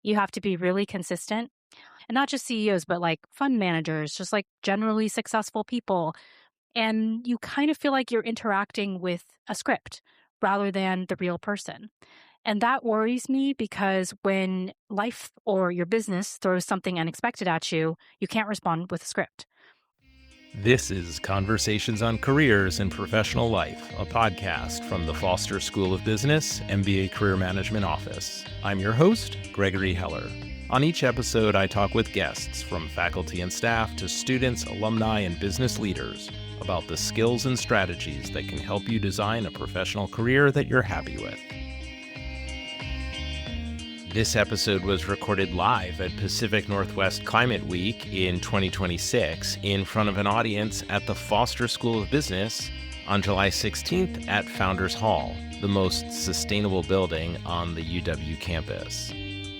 You have to be really consistent. And not just CEOs, but like fund managers, just like generally successful people. And you kind of feel like you're interacting with a script rather than the real person. And that worries me because when life or your business throws something unexpected at you, you can't respond with a script. This is Conversations on Careers and Professional Life, a podcast from the Foster School of Business, MBA Career Management Office. I'm your host, Gregory Heller. On each episode, I talk with guests from faculty and staff to students, alumni, and business leaders about the skills and strategies that can help you design a professional career that you're happy with. This episode was recorded live at Pacific Northwest Climate Week in 2026 in front of an audience at the Foster School of Business on July 16th at Founders Hall, the most sustainable building on the UW campus.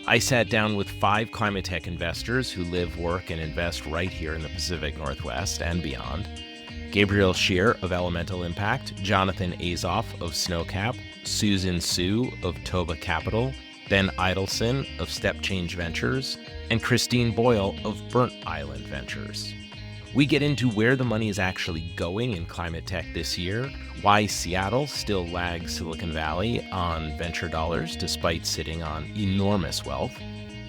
I sat down with 5 climate tech investors who live, work, and invest right here in the Pacific Northwest and beyond. Gabriel Scheer of Elemental Impact, Jonathan Azoff of Snowcap, Susan Su of Toba Capital, Ben Idelson of Step Change Ventures, and Christine Boyle of Burnt Island Ventures. We get into where the money is actually going in climate tech this year, why Seattle still lags Silicon Valley on venture dollars despite sitting on enormous wealth,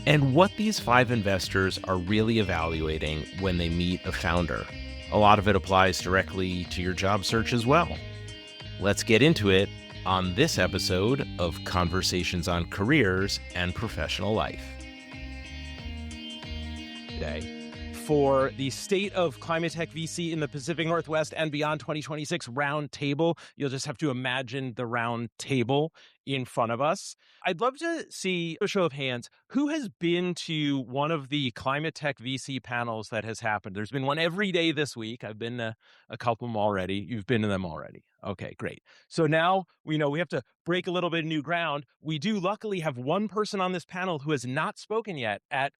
and what these 5 investors are really evaluating when they meet a founder. A lot of it applies directly to your job search as well. Let's get into it on this episode of Conversations on Careers and Professional Life. Today, for the State of Climate Tech VC in the Pacific Northwest and Beyond 2026 round table, you'll just have to imagine the round table in front of us. I'd love to see a show of hands. Who has been to one of the Climate Tech VC panels that has happened? There's been one every day this week. I've been to a couple of them already. You've been to them already. Okay, great. So now we know we have to break a little bit of new ground. We do luckily have one person on this panel who has not spoken yet at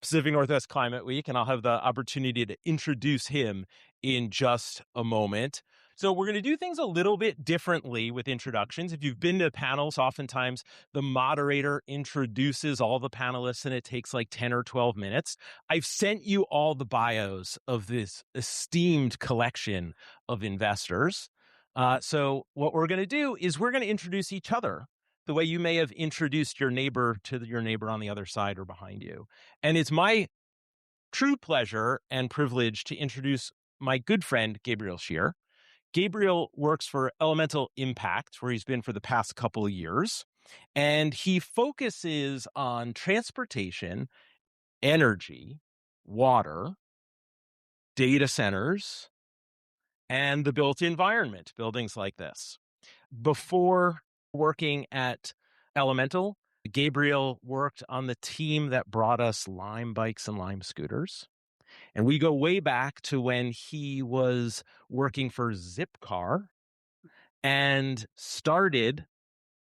Pacific Northwest Climate Week, and I'll have the opportunity to introduce him in just a moment. So we're going to do things a little bit differently with introductions. If you've been to panels, oftentimes the moderator introduces all the panelists and it takes like 10 or 12 minutes. I've sent you all the bios of this esteemed collection of investors. So what we're going to do is we're going to introduce each other the way you may have introduced your neighbor to your neighbor on the other side or behind you. And it's my true pleasure and privilege to introduce my good friend, Gabriel Scheer. Gabriel works for Elemental Impact, where he's been for the past couple of years, and he focuses on transportation, energy, water, data centers, and the built environment, buildings like this. Before working at Elemental, Gabriel worked on the team that brought us Lime bikes and Lime scooters. And we go way back to when he was working for Zipcar and started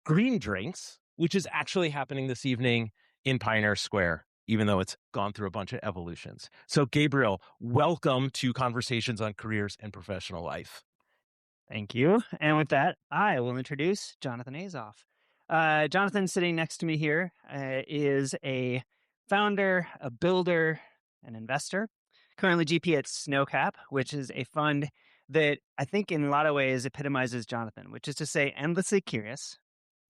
Green Drinks, which is actually happening this evening in Pioneer Square, even though it's gone through a bunch of evolutions. So Gabriel, welcome to Conversations on Careers and Professional Life. Thank you. And with that, I will introduce Jonathan Azoff. Jonathan, sitting next to me here, is a founder, a builder, an investor, currently GP at Snowcap, which is a fund that I think in a lot of ways epitomizes Jonathan, which is to say endlessly curious,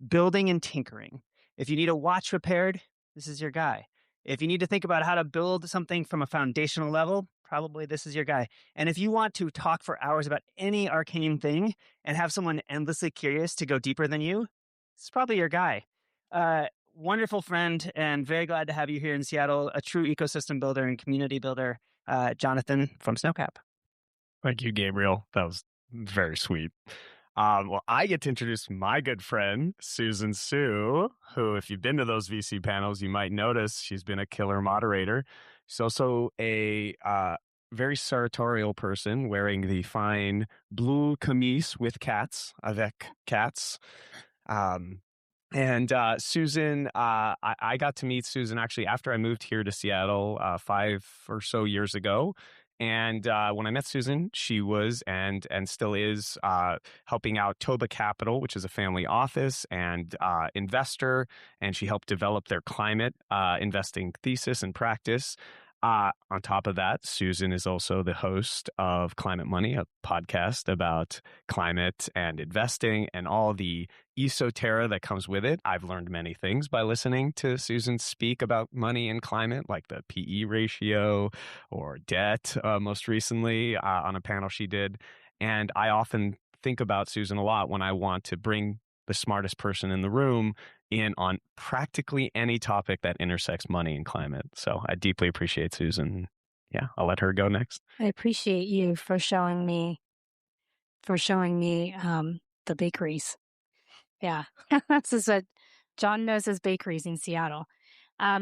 building and tinkering. If you need a watch repaired, this is your guy. If you need to think about how to build something from a foundational level, probably this is your guy. And if you want to talk for hours about any arcane thing and have someone endlessly curious to go deeper than you, this is probably your guy. Wonderful friend, and very glad to have you here in Seattle, a true ecosystem builder and community builder, Jonathan from Snowcap. Thank you, Gabriel. That was very sweet. Well, I get to introduce my good friend, Susan Su, who, if you've been to those VC panels, you might notice she's been a killer moderator. She's also a very sartorial person wearing the fine blue camise with cats, avec cats. Susan, I got to meet Susan actually after I moved here to Seattle 5 or so years ago. And when I met Susan, she was and still is helping out Toba Capital, which is a family office and investor, and she helped develop their climate investing thesis and practice. On top of that, Susan is also the host of Climate Money, a podcast about climate and investing and all the esoterra that comes with it. I've learned many things by listening to Susan speak about money and climate, like the PE ratio or debt, most recently on a panel she did. And I often think about Susan a lot when I want to bring the smartest person in the room in on practically any topic that intersects money and climate. So I deeply appreciate Susan. Yeah, I'll let her go next. I appreciate you for showing me the bakeries. Yeah, this is what John knows as bakeries in Seattle.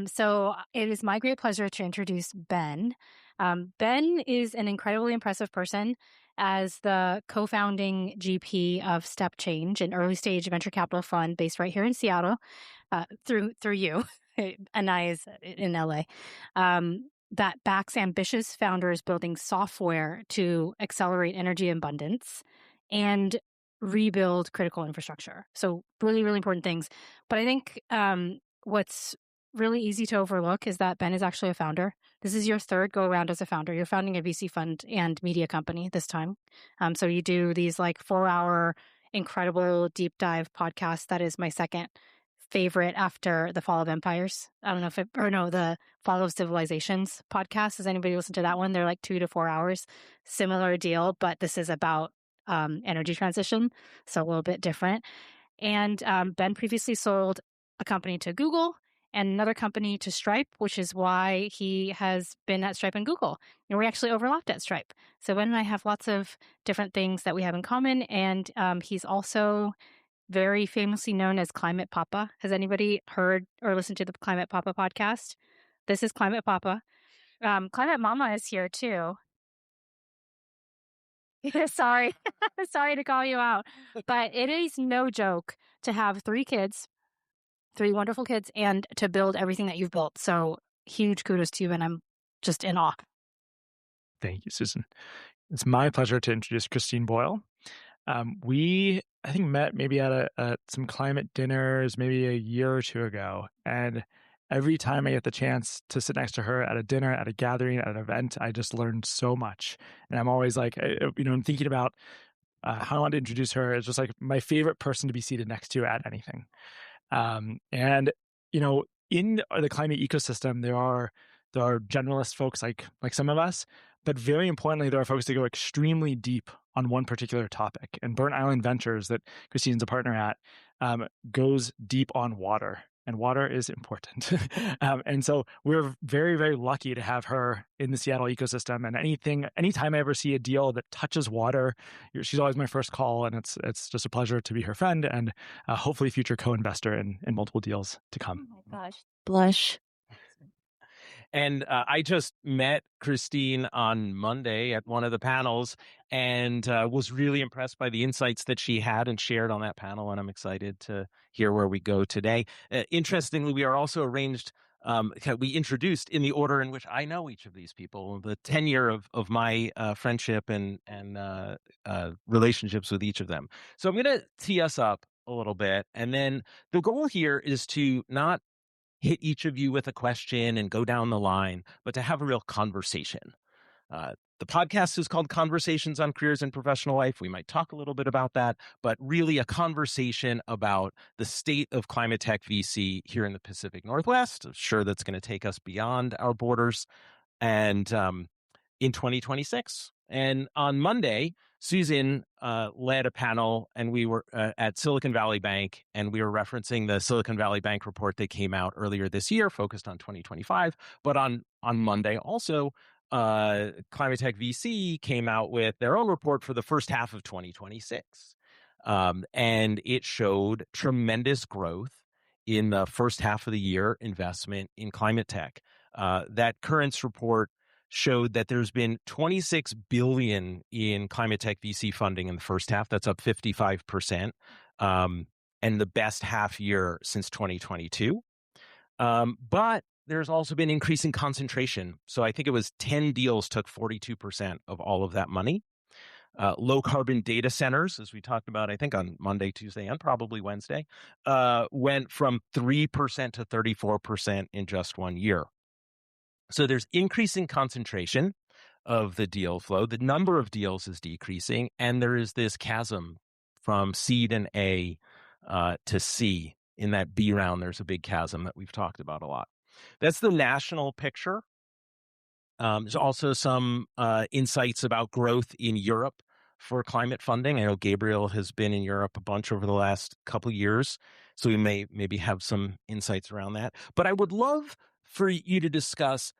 So it is my great pleasure to introduce Ben. Ben is an incredibly impressive person as the co-founding GP of Step Change, an early stage venture capital fund based right here in Seattle, through you. And I is in LA. That backs ambitious founders building software to accelerate energy abundance and rebuild critical infrastructure. So really, really important things. But I think what's really easy to overlook is that Ben is actually a founder. This is your third go around as a founder. You're founding a VC fund and media company this time. So you do these like 4-hour incredible deep dive podcasts. That is my second favorite after the Fall of Empires. I don't know if the Fall of Civilizations podcast. Has anybody listened to that one? They're like 2 to 4 hours. Similar deal, but this is about energy transition. So a little bit different. And Ben previously sold a company to Google and another company to Stripe, which is why he has been at Stripe and Google. And we actually overlapped at Stripe. So Ben and I have lots of different things that we have in common. And he's also very famously known as Climate Papa. Has anybody heard or listened to the Climate Papa podcast? This is Climate Papa. Climate Mama is here too. Sorry. Sorry to call you out. But it is no joke to have 3 kids, 3 wonderful kids, and to build everything that you've built. So huge kudos to you, and I'm just in awe. Thank you, Susan. It's my pleasure to introduce Christine Boyle. We, I think, met maybe at some climate dinners maybe a year or 2 ago. And every time I get the chance to sit next to her at a dinner, at a gathering, at an event, I just learned so much. And I'm always like, I'm thinking about how I want to introduce her as just like my favorite person to be seated next to at anything. And in the climate ecosystem, there are generalist folks like some of us, but very importantly, there are folks that go extremely deep on one particular topic. And Burnt Island Ventures, that Christine's a partner at, goes deep on water. And water is important. And so we're very, very lucky to have her in the Seattle ecosystem. And anytime I ever see a deal that touches water, she's always my first call. And it's just a pleasure to be her friend and hopefully future co-investor in multiple deals to come. Oh my gosh. Blush. And I just met Christine on Monday at one of the panels and was really impressed by the insights that she had and shared on that panel. And I'm excited to hear where we go today. Interestingly, we are also arranged, we introduced in the order in which I know each of these people, the tenure of my friendship and relationships with each of them. So I'm going to tee us up a little bit. And then the goal here is to not hit each of you with a question and go down the line, but to have a real conversation. The podcast is called Conversations on Careers and Professional Life. We might talk a little bit about that, but really a conversation about the state of climate tech VC here in the Pacific Northwest. I'm sure that's going to take us beyond our borders and in 2026. And on Monday, Susan led a panel, and we were at Silicon Valley Bank, and we were referencing the Silicon Valley Bank report that came out earlier this year, focused on 2025. But on Monday also, Climate Tech VC came out with their own report for the first half of 2026. And it showed tremendous growth in the first half of the year investment in climate tech. That Currents report showed that there's been $26 billion in climate tech VC funding in the first half. That's up 55%, and the best half year since 2022. But there's also been increasing concentration. So I think it was 10 deals took 42% of all of that money. Low carbon data centers, as we talked about, I think on Monday, Tuesday, and probably Wednesday, went from 3% to 34% in just 1 year. So there's increasing concentration of the deal flow. The number of deals is decreasing, and there is this chasm from seed and A to C. In that B round, there's a big chasm that we've talked about a lot. That's the national picture. There's also some insights about growth in Europe for climate funding. I know Gabriel has been in Europe a bunch over the last couple of years, so we may maybe have some insights around that. But I would love for you to discuss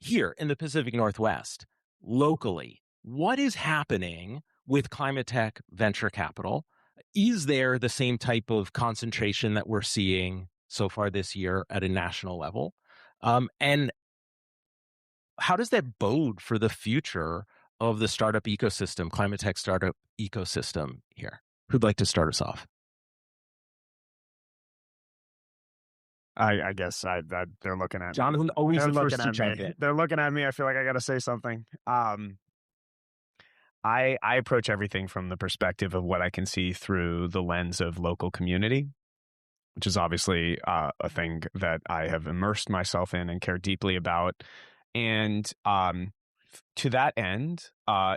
here in the Pacific Northwest, locally, what is happening with climate tech venture capital? Is there the same type of concentration that we're seeing so far this year at a national level? And how does that bode for the future of the startup ecosystem, climate tech startup ecosystem here? Who'd like to start us off? I guess they're looking at me. Jonathan, always They're the first looking to at jump me. in. They're looking at me. I feel like I got to say something. I approach everything from the perspective of what I can see through the lens of local community, which is obviously a thing that I have immersed myself in and care deeply about. And to that end,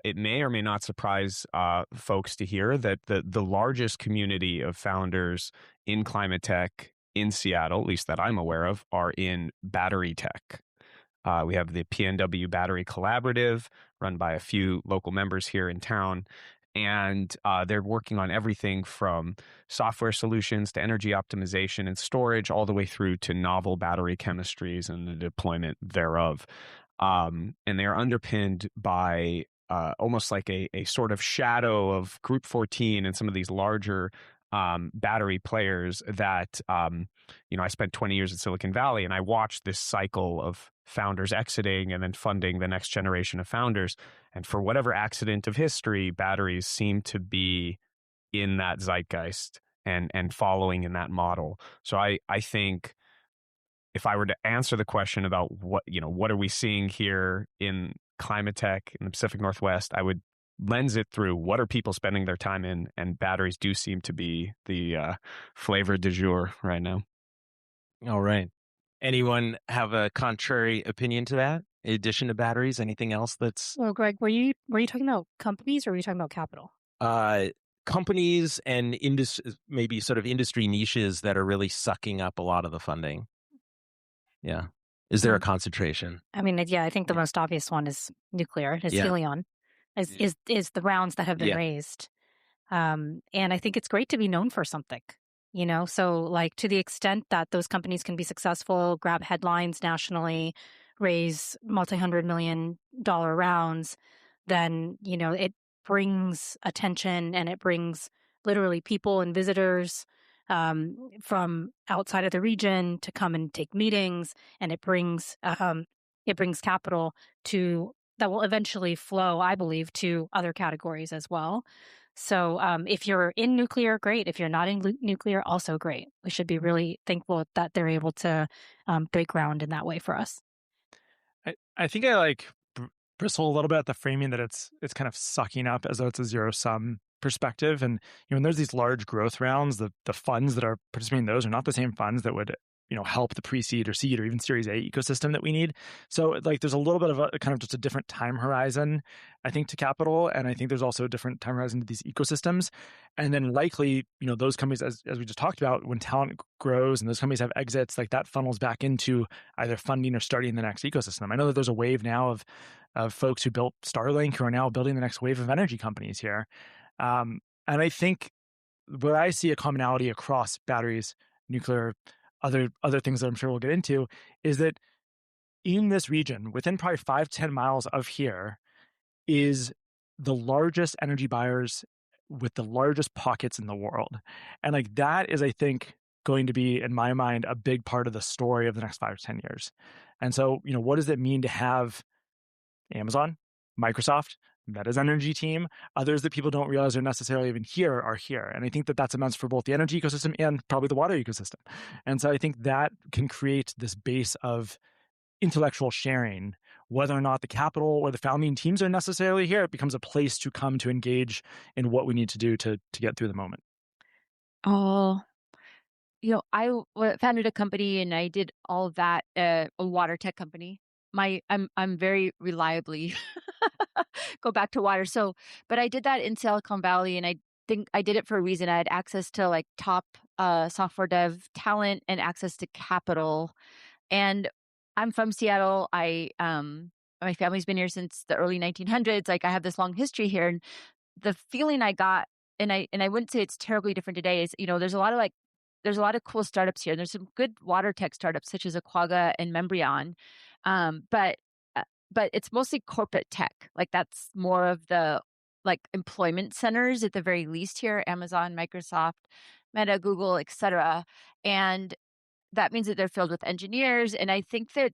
it may or may not surprise folks to hear that the largest community of founders in climate tech in Seattle, at least that I'm aware of, are in battery tech. We have the PNW Battery Collaborative run by a few local members here in town. And they're working on everything from software solutions to energy optimization and storage, all the way through to novel battery chemistries and the deployment thereof. And they are underpinned by almost like a sort of shadow of Group 14 and some of these larger battery players that, I spent 20 years in Silicon Valley, and I watched this cycle of founders exiting and then funding the next generation of founders. And for whatever accident of history, batteries seem to be in that zeitgeist and following in that model. So I think if I were to answer the question about what are we seeing here in climate tech in the Pacific Northwest, I would lens it through what are people spending their time in, and batteries do seem to be the flavor du jour right now. All right. Anyone have a contrary opinion to that? In addition to batteries, anything else that's Well, Greg, were you talking about companies or were you talking about capital? companies and maybe sort of industry niches that are really sucking up a lot of the funding? Yeah. Is there a concentration? I mean, yeah, I think the most obvious one is nuclear, is Yeah. Helion, is the rounds that have been Yeah. raised. And I think it's great to be known for something, so like to the extent that those companies can be successful, grab headlines nationally, raise multi-$100 million rounds, then, it brings attention and it brings literally people and visitors from outside of the region to come and take meetings, and it brings capital that will eventually flow, I believe, to other categories as well. So if you're in nuclear, great. If you're not in nuclear, also great. We should be really thankful that they're able to break ground in that way for us. I think I bristle a little bit at the framing that it's kind of sucking up as though it's a zero sum perspective. And when there's these large growth rounds, the funds that are participating in those are not the same funds that would help the pre-seed or seed or even Series A ecosystem that we need. So there's a little bit of a kind of just a different time horizon, I think, to capital. And I think there's also a different time horizon to these ecosystems. And then likely, those companies, as we just talked about, when talent grows and those companies have exits, that funnels back into either funding or starting the next ecosystem. I know that there's a wave now of folks who built Starlink who are now building the next wave of energy companies here. And I think where I see a commonality across batteries, nuclear, other things that I'm sure we'll get into, is that in this region, within probably 5-10 miles of here, is the largest energy buyers with the largest pockets in the world. And that is, I think, going to be, in my mind, a big part of the story of the next 5 to 10 years. And so, what does it mean to have Amazon, Microsoft, Meta's energy team, others that people don't realize are necessarily even here are here. And I think that that's immense for both the energy ecosystem and probably the water ecosystem. And so I think that can create this base of intellectual sharing. Whether or not the capital or the founding teams are necessarily here, it becomes a place to come to engage in what we need to do to get through the moment. Oh, I founded a company and I did all of that, a water tech company. I'm very reliably go back to water. So, but I did that in Silicon Valley, and I think I did it for a reason. I had access to like top software dev talent and access to capital. And I'm from Seattle. My family's been here since the early 1900s. Like I have this long history here, and the feeling I got, and I wouldn't say it's terribly different today, is there's a lot of cool startups here. There's some good water tech startups such as Aquaga and Membrion, but it's mostly corporate tech. Like that's more of the like employment centers at the very least here: Amazon, Microsoft, Meta, Google, etc. And that means that they're filled with engineers. And I think that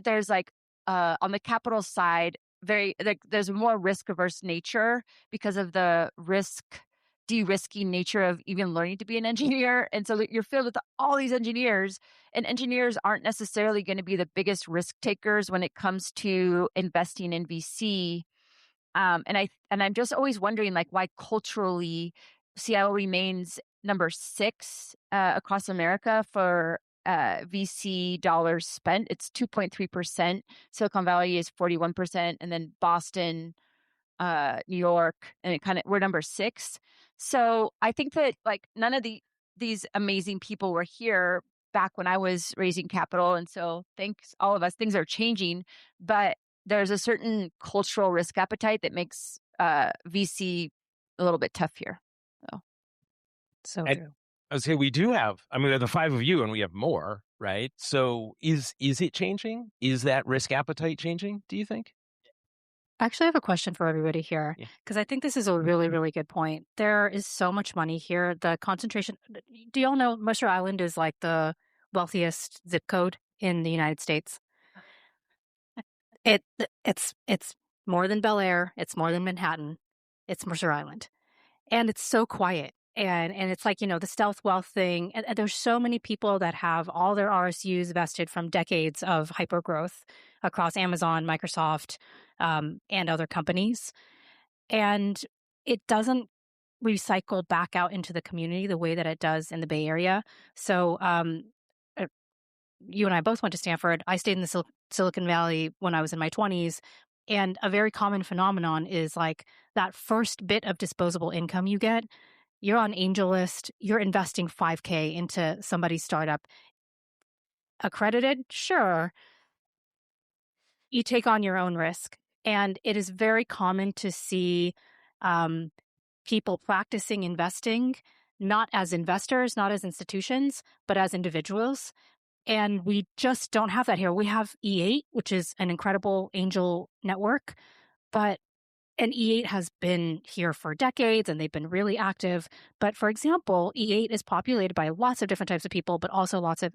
there's like on the capital side, there's a more risk averse nature because of the de-risking nature of even learning to be an engineer. And so you're filled with all these engineers, and engineers aren't necessarily going to be the biggest risk takers when it comes to investing in VC. And I'm just always wondering like why culturally Seattle remains number 6 across America for VC dollars spent. It's 2.3%. Silicon Valley is 41%, and then Boston, New York, and we're number 6. So I think that like none of these amazing people were here back when I was raising capital. And so thanks all of us, things are changing, but there's a certain cultural risk appetite that makes VC a little bit tough here. So And true. I would say we do have, I mean, the 5 of you and we have more, right? So is it changing? Is that risk appetite changing, do you think? Actually, I have a question for everybody here Yeah. because I think this is a really, really good point. There is so much money here. The concentration. Do y'all know Mercer Island is like the wealthiest zip code in the United States? It's more than Bel Air. It's more than Manhattan. It's Mercer Island, and it's so quiet. And it's like, the stealth wealth thing. And there's so many people that have all their RSUs vested from decades of hyper growth across Amazon, Microsoft, and other companies. And it doesn't recycle back out into the community the way that it does in the Bay Area. So you and I both went to Stanford. I stayed in the Silicon Valley when I was in my 20s. And a very common phenomenon is like that first bit of disposable income you get, you're on AngelList, you're investing $5,000 into somebody's startup. Accredited? Sure. You take on your own risk. And it is very common to see people practicing investing, not as investors, not as institutions, but as individuals. And we just don't have that here. We have E8, which is an incredible angel network, and E8 has been here for decades and they've been really active. But for example, E8 is populated by lots of different types of people, but also lots of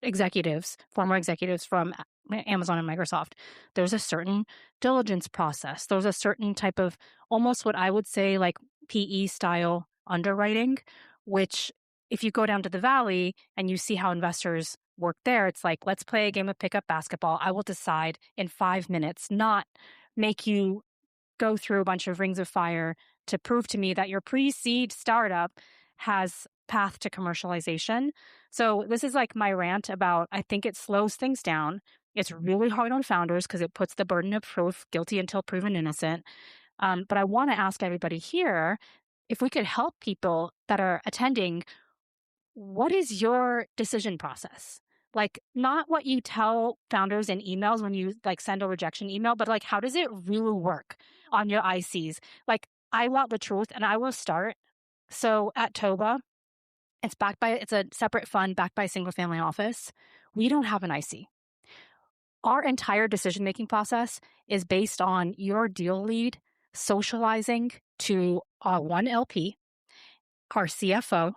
executives, former executives from Amazon and Microsoft. There's a certain diligence process. There's a certain type of almost what I would say like PE style underwriting, which if you go down to the Valley and you see how investors work there, it's like, let's play a game of pickup basketball. I will decide in 5 minutes, not make you go through a bunch of rings of fire to prove to me that your pre-seed startup has path to commercialization. So this is like my rant about, I think it slows things down. It's really hard on founders because it puts the burden of proof, guilty until proven innocent. But I want to ask everybody here, if we could help people that are attending, what is your decision process? Like not what you tell founders in emails when you like send a rejection email, but like how does it really work on your ICs? Like I want the truth and I will start. So at Toba, it's a separate fund backed by a single family office. We don't have an IC. Our entire decision-making process is based on your deal lead socializing to our one LP, our CFO,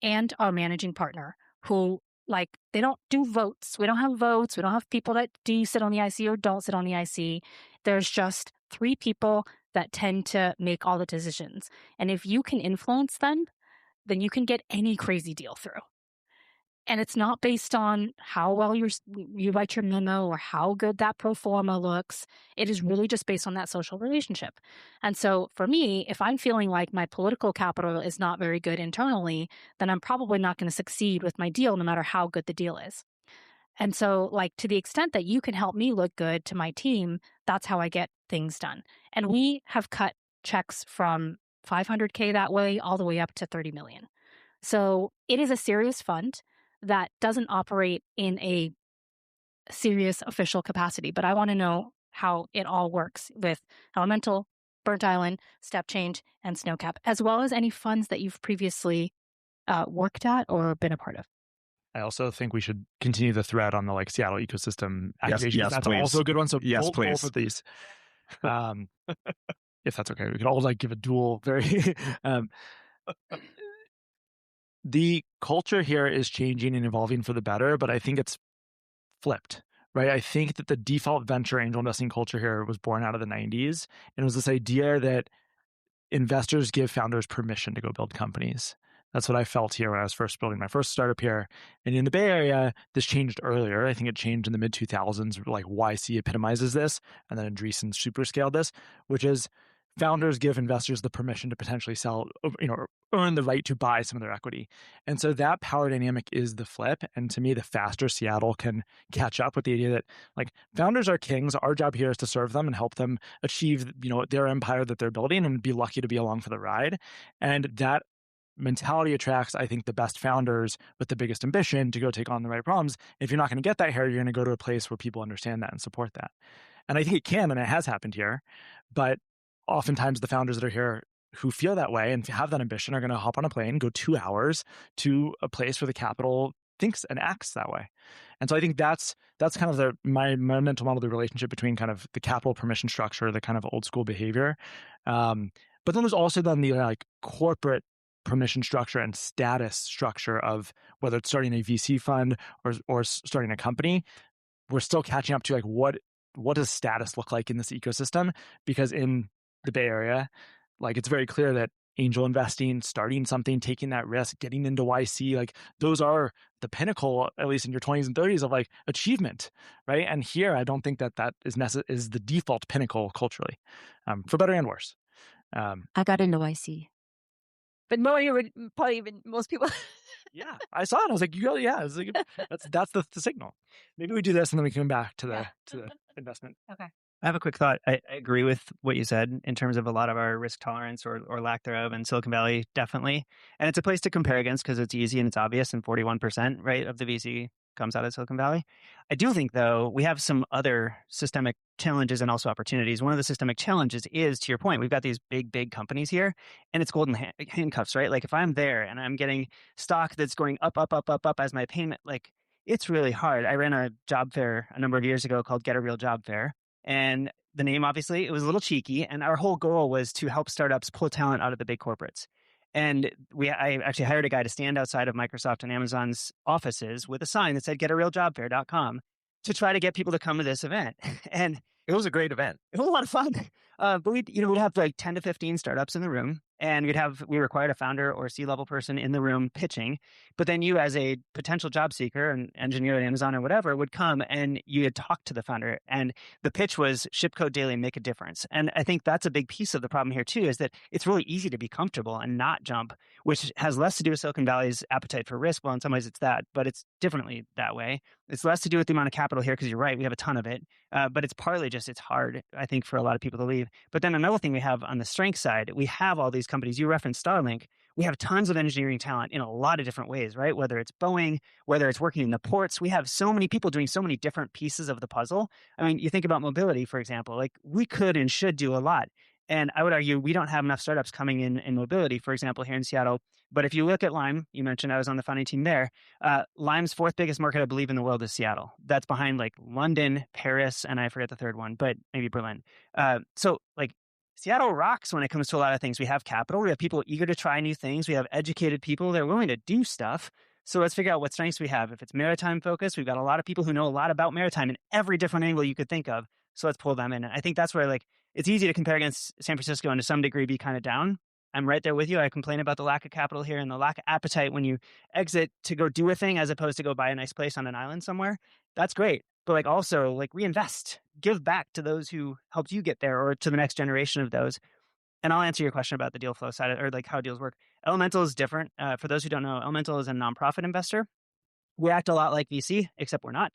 and our managing partner, who Like, they don't do votes. We don't have votes. We don't have people that do sit on the IC or don't sit on the IC. There's just 3 people that tend to make all the decisions. And if you can influence them, then you can get any crazy deal through. And it's not based on how well you write your memo or how good that pro forma looks. It is really just based on that social relationship. And so for me, if I'm feeling like my political capital is not very good internally, then I'm probably not going to succeed with my deal, no matter how good the deal is. And so, like, to the extent that you can help me look good to my team, that's how I get things done. And we have cut checks from 500K that way all the way up to 30 million. So it is a serious fund that doesn't operate in a serious official capacity. But I want to know how it all works with Elemental, Burnt Island, Step Change, and Snowcap, as well as any funds that you've previously worked at or been a part of. I also think we should continue the thread on the like Seattle ecosystem activation. Yes, that's please. also a good one. So yes, both please. of these. If that's okay, we could all like give a dual very the culture here is changing and evolving for the better, but I think it's flipped, right? I think that the default venture angel investing culture here was born out of the 90s. And it was this idea that investors give founders permission to go build companies. That's what I felt here when I was first building my first startup here. And in the Bay Area, this changed earlier. I think it changed in the mid 2000s, like YC epitomizes this. And then Andreessen super scaled this, which is founders give investors the permission to potentially sell, or earn the right to buy some of their equity. And so that power dynamic is the flip. And to me, the faster Seattle can catch up with the idea that like founders are kings. Our job here is to serve them and help them achieve, their empire that they're building and be lucky to be along for the ride. And that mentality attracts, I think, the best founders with the biggest ambition to go take on the right problems. If you're not going to get that here, you're going to go to a place where people understand that and support that. And I think it can, and it has happened here. But oftentimes the founders that are here who feel that way and have that ambition are going to hop on a plane, go 2 hours to a place where the capital thinks and acts that way. And so I think that's kind of my mental model, the relationship between kind of the capital permission structure, the kind of old school behavior. But then there's also then the like corporate permission structure and status structure of whether it's starting a VC fund or starting a company. We're still catching up to like what does status look like in this ecosystem? Because in the Bay Area, like it's very clear that angel investing, starting something, taking that risk, getting into YC, like those are the pinnacle, at least in your 20s and 30s, of like achievement, right? And here, I don't think that is the default pinnacle culturally, for better and worse. I got into YC. But probably even most people. Yeah, I saw it. I was like, it's like, that's the signal. Maybe we do this and then we come back to the investment. Okay. I have a quick thought. I agree with what you said in terms of a lot of our risk tolerance or lack thereof in Silicon Valley, definitely. And it's a place to compare against because it's easy and it's obvious, and 41%, right, of the VC comes out of Silicon Valley. I do think, though, we have some other systemic challenges and also opportunities. One of the systemic challenges is, to your point, we've got these big companies here, and it's golden handcuffs, right? Like if I'm there and I'm getting stock that's going up as my payment, like it's really hard. I ran a job fair a number of years ago called Get a Real Job Fair. And the name, obviously, it was a little cheeky. And our whole goal was to help startups pull talent out of the big corporates. And I actually hired a guy to stand outside of Microsoft and Amazon's offices with a sign that said getarealjobfair.com to try to get people to come to this event. And it was a great event. It was a lot of fun. But we'd have like 10 to 15 startups in the room. And we required a founder or C-level person in the room pitching. But then you, as a potential job seeker, an engineer at Amazon or whatever, would come and you had talked to the founder. And the pitch was ship code daily, make a difference. And I think that's a big piece of the problem here too, is that it's really easy to be comfortable and not jump, which has less to do with Silicon Valley's appetite for risk. Well, in some ways it's that, but it's differently that way. It's less to do with the amount of capital here, because you're right, we have a ton of it. But it's partly just, it's hard, I think, for a lot of people to leave. But then another thing we have on the strength side, we have all these companies. You referenced Starlink. We have tons of engineering talent in a lot of different ways, right? Whether it's Boeing, whether it's working in the ports, we have so many people doing so many different pieces of the puzzle. I mean, you think about mobility, for example, like we could and should do a lot. And I would argue we don't have enough startups coming in mobility, for example, here in Seattle. But if you look at Lime, you mentioned I was on the founding team there. Lime's fourth biggest market, I believe, in the world is Seattle. That's behind like London, Paris, and I forget the third one, but maybe Berlin. So like Seattle rocks when it comes to a lot of things. We have capital. We have people eager to try new things. We have educated people that are willing to do stuff. So let's figure out what strengths we have. If it's maritime focused, we've got a lot of people who know a lot about maritime in every different angle you could think of. So let's pull them in. And I think that's where like it's easy to compare against San Francisco and to some degree be kind of down. I'm right there with you. I complain about the lack of capital here and the lack of appetite when you exit to go do a thing as opposed to go buy a nice place on an island somewhere. That's great. But like also like reinvest, give back to those who helped you get there or to the next generation of those. And I'll answer your question about the deal flow side or like how deals work. Elemental is different. For those who don't know, Elemental is a nonprofit investor. We act a lot like VC, except we're not.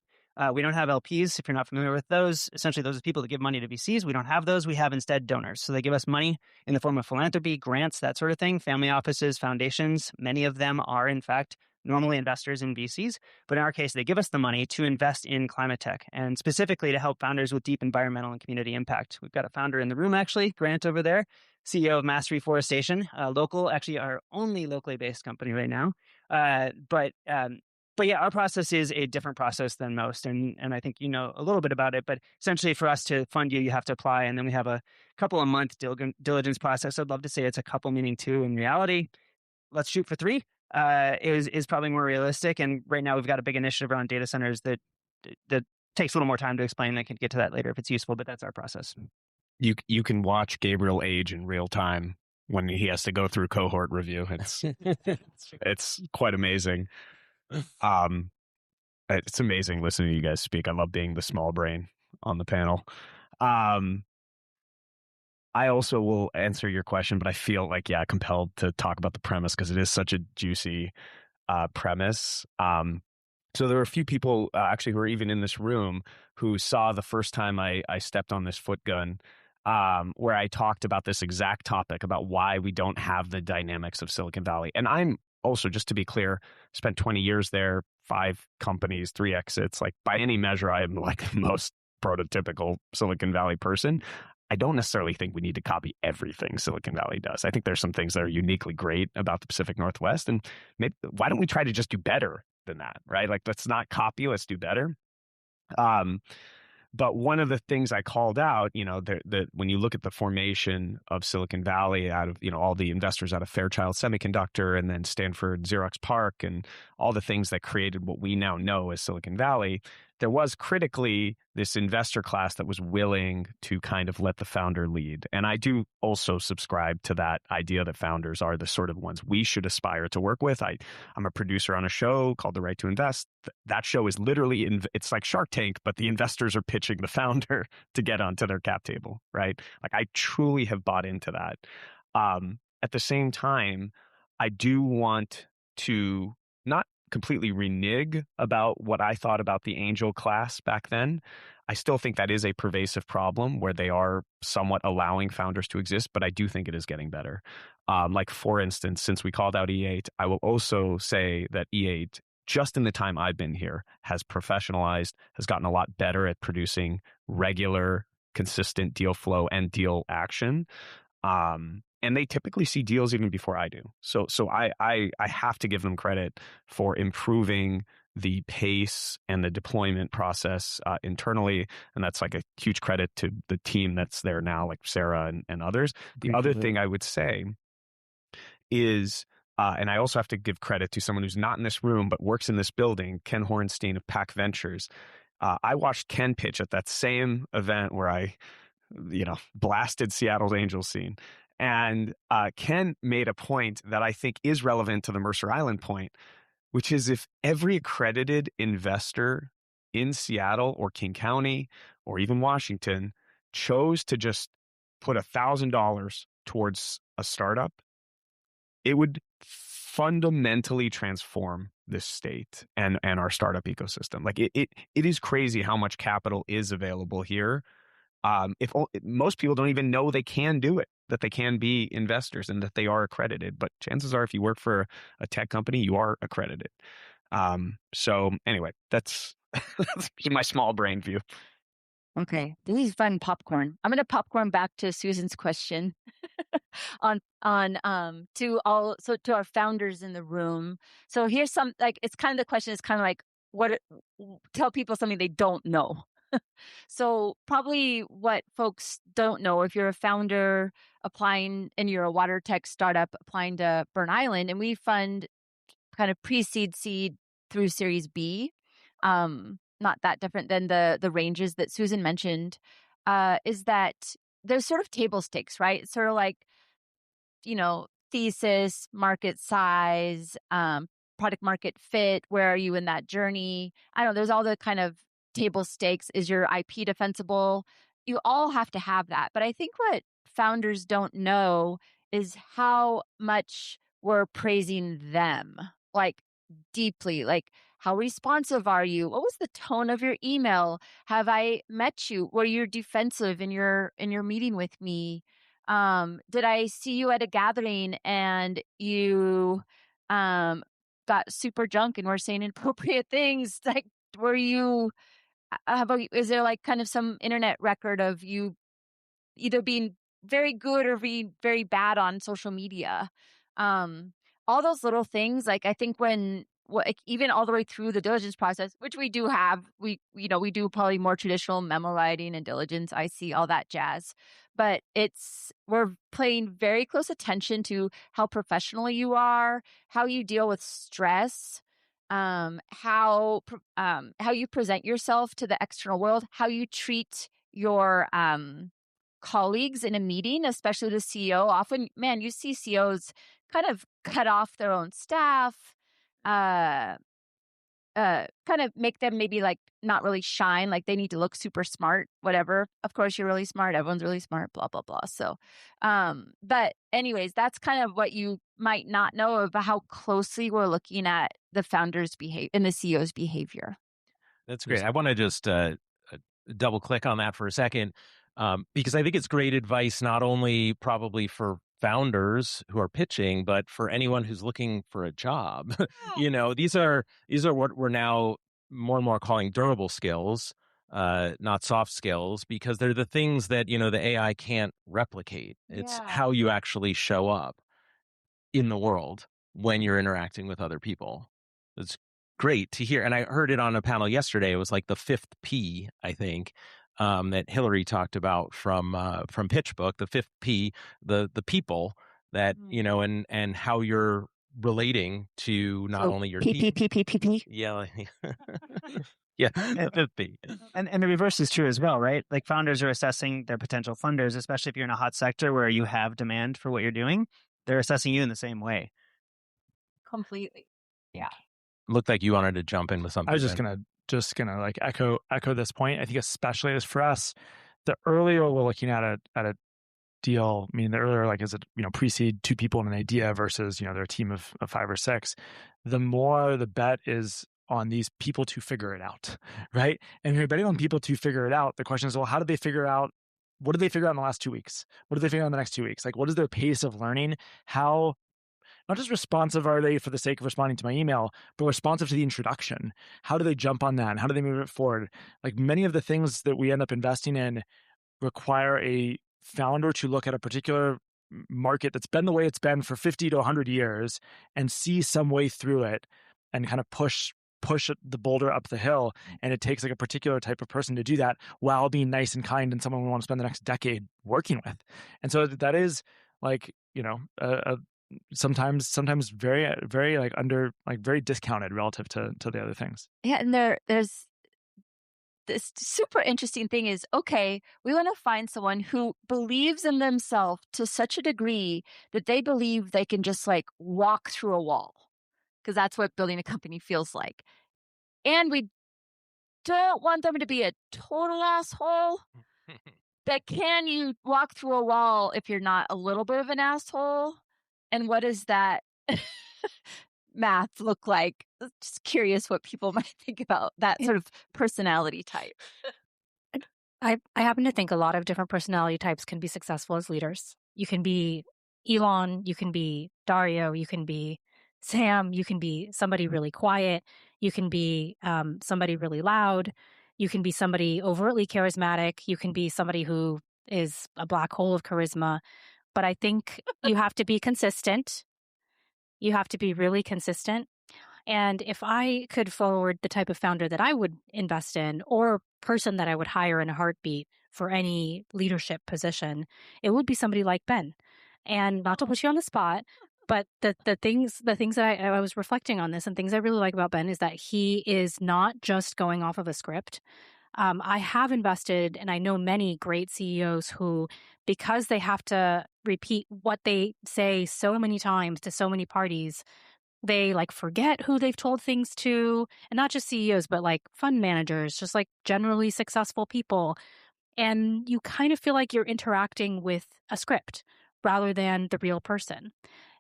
We don't have LPs. If you're not familiar with those, essentially those are people that give money to VCs. We don't have those. We have instead donors. So they give us money in the form of philanthropy, grants, that sort of thing, family offices, foundations. Many of them are, in fact, normally investors in VCs. But in our case, they give us the money to invest in climate tech and specifically to help founders with deep environmental and community impact. We've got a founder in the room, actually, Grant over there, CEO of Mass Reforestation, local, actually our only locally based company right now. But yeah, our process is a different process than most. And I think you know a little bit about it. But essentially for us to fund you, you have to apply. And then we have a couple of month diligence process. I'd love to say it's a couple, meaning two. In reality, let's shoot for 3 is probably more realistic. And right now we've got a big initiative around data centers that takes a little more time to explain. I can get to that later if it's useful, but that's our process. You can watch Gabriel age in real time when he has to go through cohort review. It's quite amazing. It's amazing listening to you guys speak. I love being the small brain on the panel. I also will answer your question, but I feel like, compelled to talk about the premise because it is such a juicy premise. So there were a few people actually who are even in this room who saw the first time I stepped on this foot gun, where I talked about this exact topic about why we don't have the dynamics of Silicon Valley. And I'm also, just to be clear, spent 20 years there, 5 companies, 3 exits. Like by any measure, I am like the most prototypical Silicon Valley person. I don't necessarily think we need to copy everything Silicon Valley does. I think there's some things that are uniquely great about the Pacific Northwest. And maybe, why don't we try to just do better than that, right? Like, let's not copy, let's do better. But one of the things I called out, when you look at the formation of Silicon Valley out of, all the investors out of Fairchild Semiconductor and then Stanford Xerox PARC and all the things that created what we now know as Silicon Valley, there was critically this investor class that was willing to kind of let the founder lead. And I do also subscribe to that idea that founders are the sort of ones we should aspire to work with. I'm a producer on a show called The Right to Invest. That show is literally, it's like Shark Tank, but the investors are pitching the founder to get onto their cap table, right? Like I truly have bought into that. At the same time, I do want to not completely renege about what I thought about the angel class back then. I still think that is a pervasive problem where they are somewhat allowing founders to exist, but I do think it is getting better. Like for instance, since we called out E8, I will also say that E8, just in the time I've been here, has professionalized, has gotten a lot better at producing regular, consistent deal flow and deal action. And they typically see deals even before I do. So I have to give them credit for improving the pace and the deployment process internally. And that's like a huge credit to the team that's there now, like Sarah and others. The other thing I would say is, and I also have to give credit to someone who's not in this room, but works in this building, Ken Horenstein of Pac Ventures. I watched Ken pitch at that same event where I blasted Seattle's angel scene. And Ken made a point that I think is relevant to the Mercer Island point, which is if every accredited investor in Seattle or King County or even Washington chose to just put $1,000 towards a startup, it would fundamentally transform this state and our startup ecosystem. Like it is crazy how much capital is available here. If most people don't even know they can do it, that they can be investors and that they are accredited. But chances are, if you work for a tech company, you are accredited. So anyway, that's my small brain view. Okay, this is fun popcorn. I'm going to popcorn back to Susan's question to our founders in the room. So here's some, like, it's kind of, the question is kind of like, tell people something they don't know. So probably what folks don't know, if you're a founder applying and you're a water tech startup applying to Burn Island, and we fund kind of pre-seed, seed through Series B. Not that different than the ranges that Susan mentioned. Is that there's sort of table stakes, right? It's sort of like, thesis, market size, product market fit. Where are you in that journey? I don't know. There's all the kind of table stakes. Is your IP defensible? You all have to have that. But I think what founders don't know is how much we're praising them, like deeply. Like, how responsive are you? What was the tone of your email? Have I met you? Were you defensive in your meeting with me? Did I see you at a gathering and you got super drunk and were saying inappropriate things? Like, were you, how about, is there like kind of some internet record of you either being very good or being very bad on social media? All those little things, like I think like, even all the way through the diligence process, which we do have, we do probably more traditional memo writing and diligence, IC, all that jazz. But we're paying very close attention to how professional you are, how you deal with stress, how you present yourself to the external world, how you treat your colleagues in a meeting, especially the CEO. Often, man, you see CEOs kind of cut off their own staff, kind of make them maybe like not really shine, like they need to look super smart, whatever. Of course, you're really smart. Everyone's really smart, blah, blah, blah. So, but anyways, that's kind of what you might not know about how closely we're looking at the founder's behavior and the CEO's behavior. That's great. I want to just double click on that for a second, because I think it's great advice, not only probably for founders who are pitching, but for anyone who's looking for a job. These are what we're now more and more calling durable skills, not soft skills, because they're the things that, the AI can't replicate. It's how you actually show up in the world when you're interacting with other people. It's great to hear. And I heard it on a panel yesterday. It was like the 5th P, I think, that Hillary talked about from PitchBook, the 5th P, the people that, and how you're relating to not only your team. Yeah. Yeah. 5th P. And the reverse is true as well, right? Like founders are assessing their potential funders, especially if you're in a hot sector where you have demand for what you're doing. They're assessing you in the same way. Completely. Yeah. Looked like you wanted to jump in with something. I was just gonna like echo this point. I think especially as for us, the earlier we're looking at a deal, I mean, the earlier, like, is it, pre-seed 2 people in an idea versus, they're a team of 5 or 6, the more the bet is on these people to figure it out, right? And if you're betting on people to figure it out, the question is, well, how did they figure out? What did they figure out in the last 2 weeks? What did they figure out in the next 2 weeks? Like, what is their pace of learning? How, not just responsive are they for the sake of responding to my email, but responsive to the introduction? How do they jump on that? And how do they move it forward? Like, many of the things that we end up investing in require a founder to look at a particular market that's been the way it's been for 50 to 100 years and see some way through it and kind of push the boulder up the hill. And it takes like a particular type of person to do that while being nice and kind and someone we want to spend the next decade working with. And so that is like, sometimes very, very like very discounted relative to the other things. Yeah. And there's this super interesting thing is, okay, we want to find someone who believes in themselves to such a degree that they believe they can just like walk through a wall, because that's what building a company feels like. And we don't want them to be a total asshole. But can you walk through a wall if you're not a little bit of an asshole? And what does that math look like? Just curious what people might think about that sort of personality type. I happen to think a lot of different personality types can be successful as leaders. You can be Elon, you can be Dario, you can be Sam, you can be somebody really quiet, you can be somebody really loud, you can be somebody overtly charismatic, you can be somebody who is a black hole of charisma. But I think you have to be consistent. You have to be really consistent. And if I could forward the type of founder that I would invest in, or person that I would hire in a heartbeat for any leadership position, it would be somebody like Ben. And not to put you on the spot, But the things that I was reflecting on this, and things I really like about Ben is that he is not just going off of a script. I have invested, and I know many great CEOs who, because they have to repeat what they say so many times to so many parties, they like forget who they've told things to, and not just CEOs, but like fund managers, just like generally successful people. And you kind of feel like you're interacting with a script rather than the real person.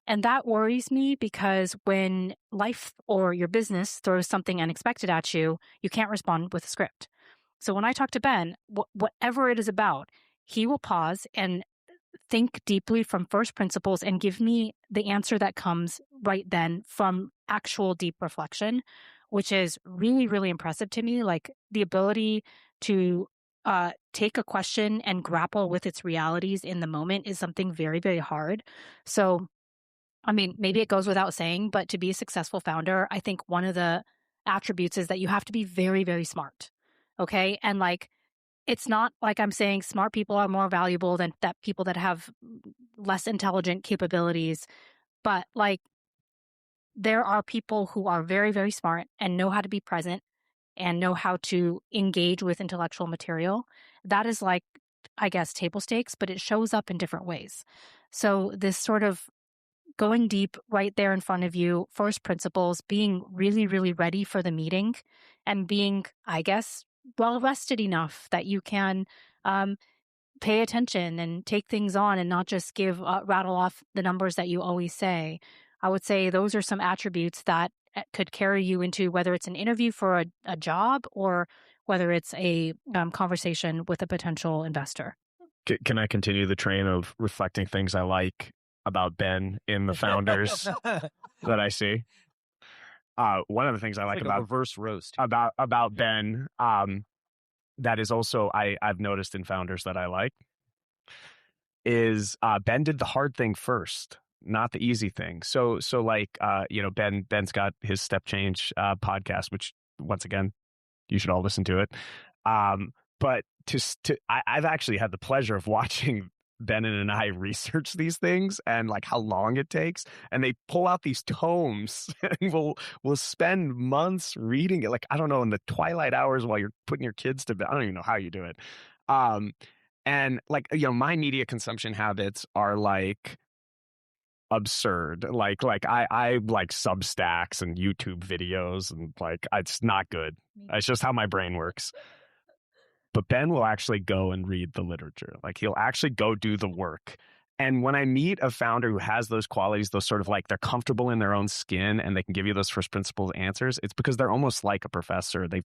And that worries me because when life or your business throws something unexpected at you, you can't respond with a script. So when I talk to Ben, whatever it is about, he will pause and think deeply from first principles and give me the answer that comes right then from actual deep reflection, which is really, really impressive to me. Like the ability to take a question and grapple with its realities in the moment is something very, very hard. So, I mean, maybe it goes without saying, but to be a successful founder, I think one of the attributes is that you have to be very, very smart. Okay. And like, it's not like I'm saying smart people are more valuable than that people that have less intelligent capabilities, but like there are people who are very, very smart and know how to be present and know how to engage with intellectual material. That is like, I guess, table stakes, but it shows up in different ways. So this sort of going deep right there in front of you, first principles, being really, really ready for the meeting and being, I guess, well rested enough that you can pay attention and take things on and not just rattle off the numbers that you always say. I would say those are some attributes that could carry you into whether it's an interview for a job or whether it's a conversation with a potential investor. Can I continue the train of reflecting things I like about Ben in the founders that I see? One of the things I like about reverse roast about Ben, that is also I've noticed in founders that I like, is Ben did the hard thing first, not the easy thing. So like Ben's got his Step Change podcast, which once again you should all listen to it. But I've actually had the pleasure of watching Ben and I research these things and like how long it takes, and they pull out these tomes and we'll spend months reading it. Like, I don't know, in the twilight hours while you're putting your kids to bed. I don't even know how you do it. And like, my media consumption habits are like absurd. Like I like Substacks and YouTube videos, and like, it's not good. It's just how my brain works. But Ben will actually go and read the literature. Like, he'll actually go do the work. And when I meet a founder who has those qualities, those sort of like they're comfortable in their own skin and they can give you those first principles answers, it's because they're almost like a professor. They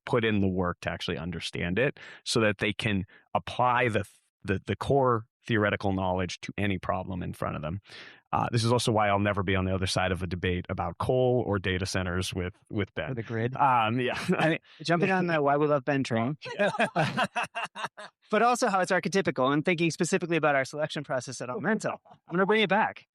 put in the work to actually understand it so that they can apply the core theoretical knowledge to any problem in front of them. This is also why I'll never be on the other side of a debate about coal or data centers with Ben. Or the grid. Yeah. I mean, jumping on the why we love Ben train, but also how it's archetypical, and thinking specifically about our selection process at Elemental. I'm going to bring it back.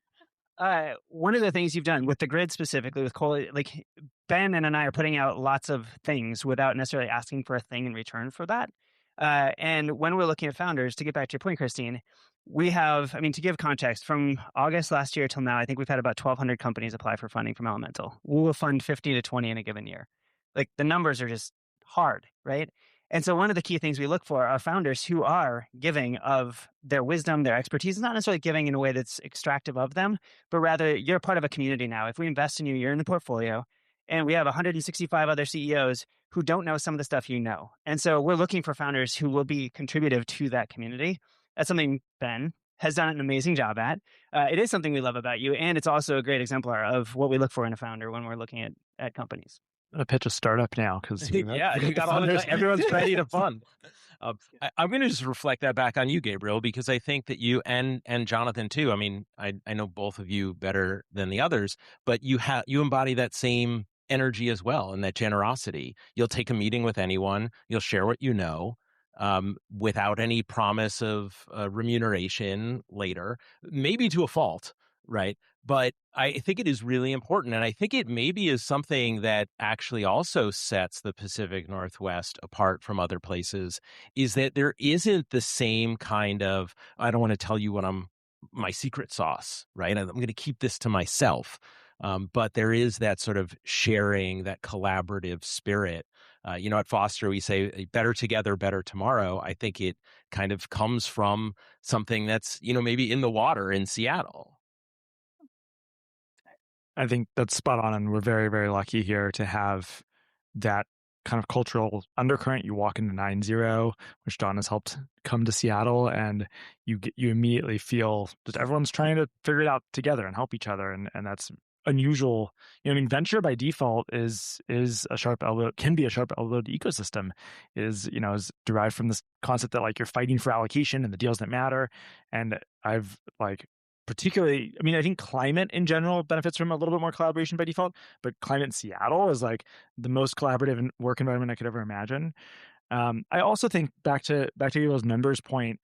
One of the things you've done with the grid specifically with coal, like Ben and I are putting out lots of things without necessarily asking for a thing in return for that. And when we're looking at founders, to get back to your point, Christine, we have, to give context, from August last year till now, I think we've had about 1,200 companies apply for funding from Elemental. We will fund 50 to 20 in a given year. Like, the numbers are just hard, right? And so one of the key things we look for are founders who are giving of their wisdom, their expertise, not necessarily giving in a way that's extractive of them, but rather you're part of a community now. If we invest in you, you're in the portfolio, and we have 165 other CEOs who don't know some of the stuff you know. And so we're looking for founders who will be contributive to that community. That's something Ben has done an amazing job at. It is something we love about you, and it's also a great exemplar of what we look for in a founder when we're looking at companies. I'm going to pitch a startup now because you got all everyone's ready to fund. I'm going to just reflect that back on you, Gabriel, because I think that you and Jonathan too. I mean, I know both of you better than the others, but you embody that same energy as well, and that generosity. You'll take a meeting with anyone. You'll share what you know, without any promise of remuneration later, maybe to a fault, right? But I think it is really important, and I think it maybe is something that actually also sets the Pacific Northwest apart from other places, is that there isn't the same kind of, I don't want to tell you what I'm my secret sauce, right? I'm going to keep this to myself. But there is that sort of sharing, that collaborative spirit. At Foster, we say better together, better tomorrow. I think it kind of comes from something that's, maybe in the water in Seattle. I think that's spot on. And we're very, very lucky here to have that kind of cultural undercurrent. You walk into 9-0, which John has helped come to Seattle, and you immediately feel that everyone's trying to figure it out together and help each other. And that's unusual. Venture by default is a sharp elbow, can be a sharp elbowed ecosystem, is derived from this concept that like you're fighting for allocation and the deals that matter. And I've particularly, I think climate in general benefits from a little bit more collaboration by default, but climate in Seattle is like the most collaborative work environment I could ever imagine. I also think back to Gabriel's numbers point,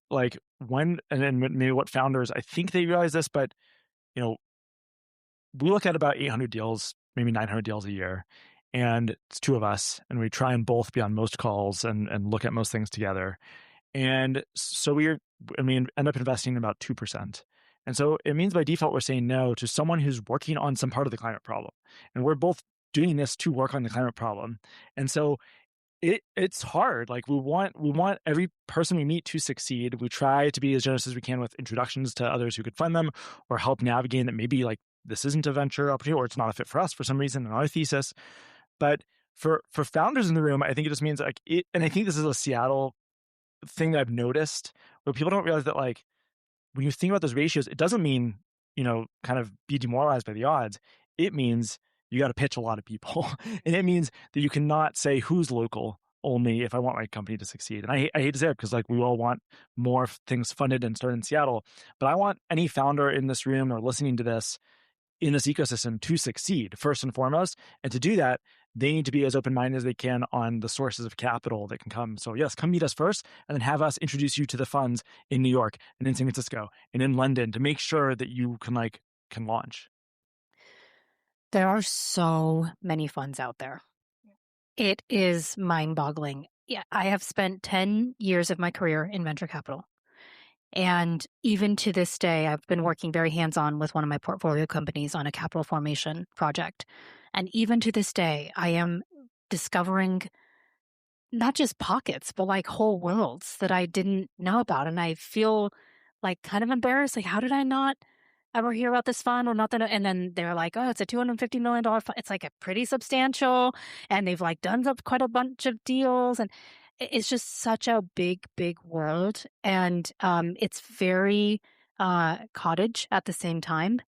like when, and then maybe what founders, I think they realize this, but we look at about 800 deals, maybe 900 deals a year, and it's two of us, and we try and both be on most calls and look at most things together. And so we end up investing in about 2%. And so it means by default, we're saying no to someone who's working on some part of the climate problem. And we're both doing this to work on the climate problem. And so it's hard. Like we want every person we meet to succeed. We try to be as generous as we can with introductions to others who could fund them or help navigate that maybe like this isn't a venture opportunity or it's not a fit for us for some reason in our thesis. But for founders in the room, I think it just means like it, and I think this is a Seattle thing that I've noticed where people don't realize that like when you think about those ratios, it doesn't mean, kind of be demoralized by the odds. It means you got to pitch a lot of people. And it means that you cannot say who's local only if I want my company to succeed. And I hate to say it because like we all want more things funded and started in Seattle, but I want any founder in this room or listening to this in this ecosystem to succeed first and foremost. And to do that, they need to be as open-minded as they can on the sources of capital that can come. So yes, come meet us first and then have us introduce you to the funds in New York and in San Francisco and in London to make sure that you can launch. There are so many funds out there. It is mind-boggling. Yeah, I have spent 10 years of my career in venture capital. And even to this day, I've been working very hands-on with one of my portfolio companies on a capital formation project. And even to this day, I am discovering not just pockets, but like whole worlds that I didn't know about. And I feel like kind of embarrassed. Like, how did I not ever hear about this fund or nothing? And then they're like, oh, it's a $250 million fund. It's like a pretty substantial. And they've like done quite a bunch of deals. And it's just such a big, big world. And it's very cottage at the same time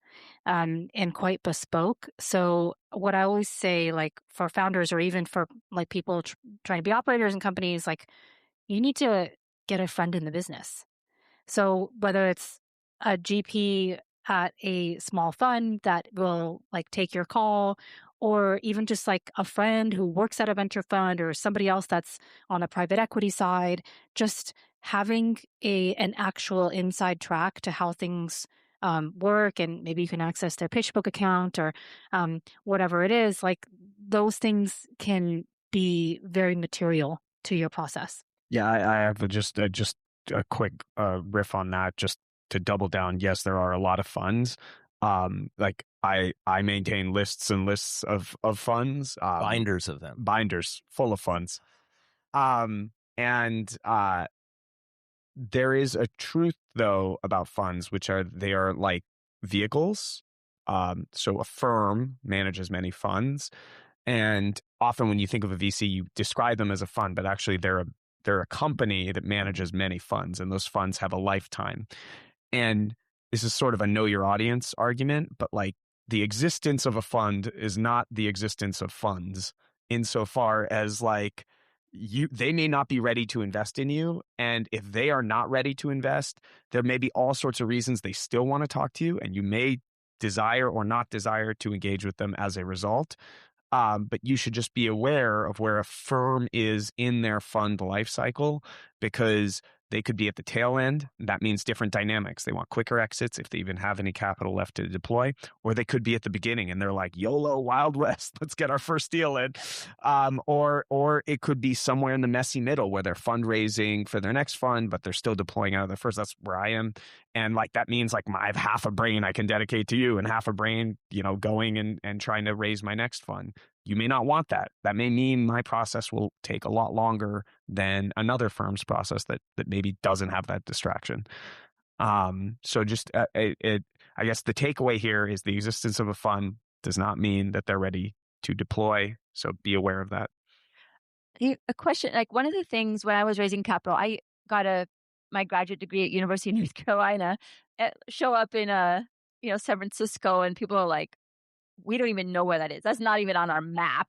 and quite bespoke. So what I always say, like for founders or even for like people trying to be operators in companies, like you need to get a friend in the business. So whether it's a GP at a small fund that will like take your call, or even just like a friend who works at a venture fund or somebody else that's on a private equity side, just having an actual inside track to how things work, and maybe you can access their PitchBook account or whatever it is, like those things can be very material to your process. Yeah, I have just a quick riff on that, just to double down. Yes, there are a lot of funds. Like I maintain lists and lists of funds, Binders of them, binders full of funds. And there is a truth though about funds, which they are like vehicles. So a firm manages many funds, and often when you think of a VC, you describe them as a fund, but actually they're a company that manages many funds, and those funds have a lifetime. And this is sort of a know your audience argument, but like the existence of a fund is not the existence of funds, insofar as like they may not be ready to invest in you. And if they are not ready to invest, there may be all sorts of reasons they still want to talk to you, and you may desire or not desire to engage with them as a result. But you should just be aware of where a firm is in their fund life cycle, because They could be at the tail end. That means different dynamics. They want quicker exits if they even have any capital left to deploy, or they could be at the beginning and they're like, YOLO, Wild West, let's get our first deal in. Or it could be somewhere in the messy middle where they're fundraising for their next fund, but they're still deploying out of their first. That's where I am. And like, that means like I have half a brain I can dedicate to you and half a brain, going and trying to raise my next fund. You may not want that. That may mean my process will take a lot longer than another firm's process that maybe doesn't have that distraction. So just I guess the takeaway here is the existence of a fund does not mean that they're ready to deploy. So be aware of that. A question, like one of the things when I was raising capital, I got my graduate degree at University of North Carolina, show up in San Francisco, and people are like, we don't even know where that is. That's not even on our map.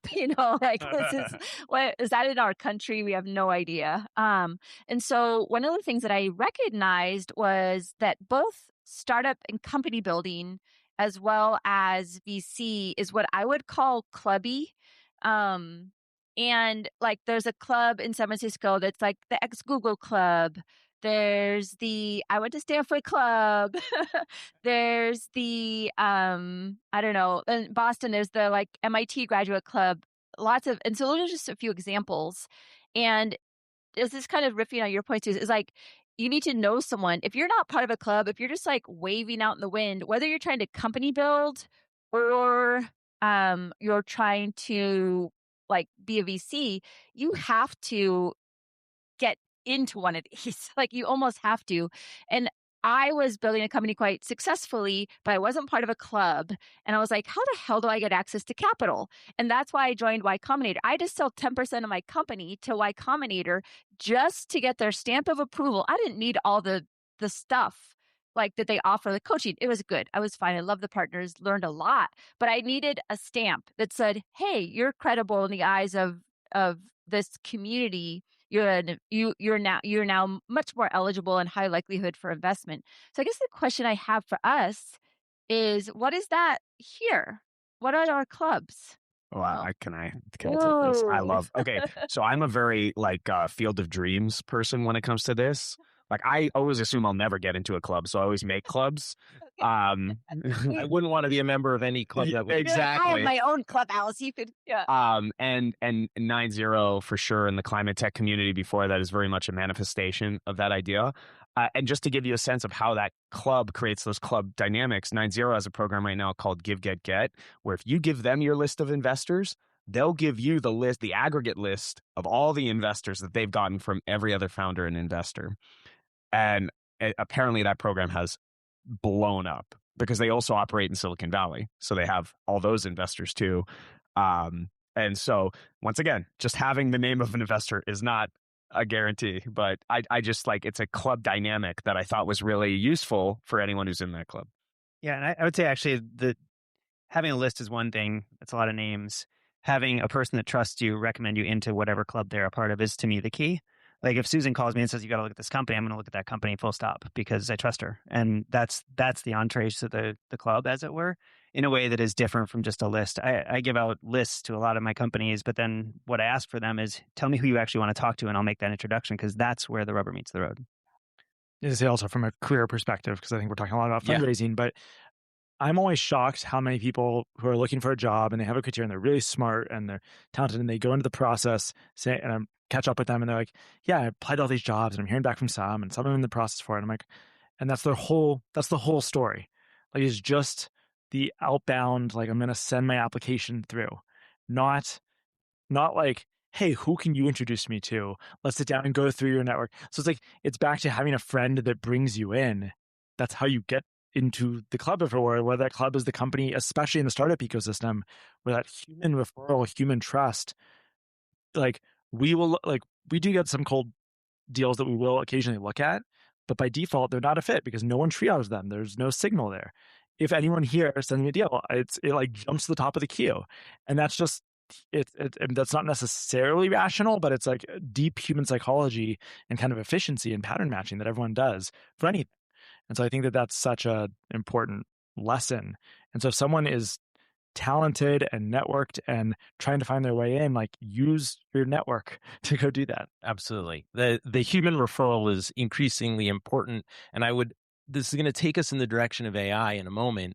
What is that in our country? We have no idea. And so one of the things that I recognized was that both startup and company building, as well as VC, is what I would call clubby. And like, there's a club in San Francisco that's like the ex-Google club. There's the I went to Stanford club. There's the I don't know, in Boston there's the like MIT graduate club. And so those are just a few examples. And this is kind of riffing on your point too, is like, you need to know someone. If you're not part of a club, if you're just like waving out in the wind, whether you're trying to company build or you're trying to like be a VC, you have to get into one of these. Like, you almost have to. And I was building a company quite successfully, but I wasn't part of a club. And I was like, how the hell do I get access to capital? And that's why I joined Y Combinator. I just sell 10% of my company to Y Combinator just to get their stamp of approval. I didn't need all the stuff like that they offer, the coaching. It was good. I was fine. I love the partners, learned a lot, but I needed a stamp that said, hey, you're credible in the eyes of this community. You're now much more eligible and high likelihood for investment. So I guess the question I have for us is, what is that here? What are our clubs? Well, can I take this? I love. Okay, so I'm a very Field of Dreams person when it comes to this. Like, I always assume I'll never get into a club, so I always make clubs. I wouldn't want to be a member of any club that would. Exactly. I have my own clubhouse. You could, yeah. And 9-0 for sure in the climate tech community before that is very much a manifestation of that idea. And just to give you a sense of how that club creates those club dynamics, 9-0 has a program right now called Give, Get, Get, where if you give them your list of investors, they'll give you the aggregate list of all the investors that they've gotten from every other founder and investor. And apparently that program has blown up because they also operate in Silicon Valley. So they have all those investors too. And so once again, just having the name of an investor is not a guarantee, but I just it's a club dynamic that I thought was really useful for anyone who's in that club. Yeah. And I would say actually having a list is one thing. That's a lot of names. Having a person that trusts you recommend you into whatever club they're a part of is, to me, the key. Like, if Susan calls me and says, you got to look at this company, I'm going to look at that company full stop because I trust her. And that's the entree to the club, as it were, in a way that is different from just a list. I give out lists to a lot of my companies, but then what I ask for them is, tell me who you actually want to talk to, and I'll make that introduction, because that's where the rubber meets the road. To say also from a career perspective, because I think we're talking a lot about fundraising, but I'm always shocked how many people who are looking for a job and they have a criteria and they're really smart and they're talented and they go into the process, and I catch up with them and they're like, yeah, I applied to all these jobs and I'm hearing back from some and some of them in the process for it. And I'm like, and that's the whole story. Like, it's just the outbound, like, I'm going to send my application through, not like, hey, who can you introduce me to? Let's sit down and go through your network. So it's back to having a friend that brings you in. That's how you get into the club, or whether that club is the company, especially in the startup ecosystem, where that human referral, human trust, we do get some cold deals that we will occasionally look at, but by default, they're not a fit because no one triages them. There's no signal there. If anyone here sends me a deal, it jumps to the top of the queue. And that's just, that's not necessarily rational, but it's like deep human psychology and kind of efficiency and pattern matching that everyone does for anything. And so I think that that's such an important lesson. And so if someone is talented and networked and trying to find their way in, like use your network to go do that. Absolutely. The human referral is increasingly important. And this is going to take us in the direction of AI in a moment.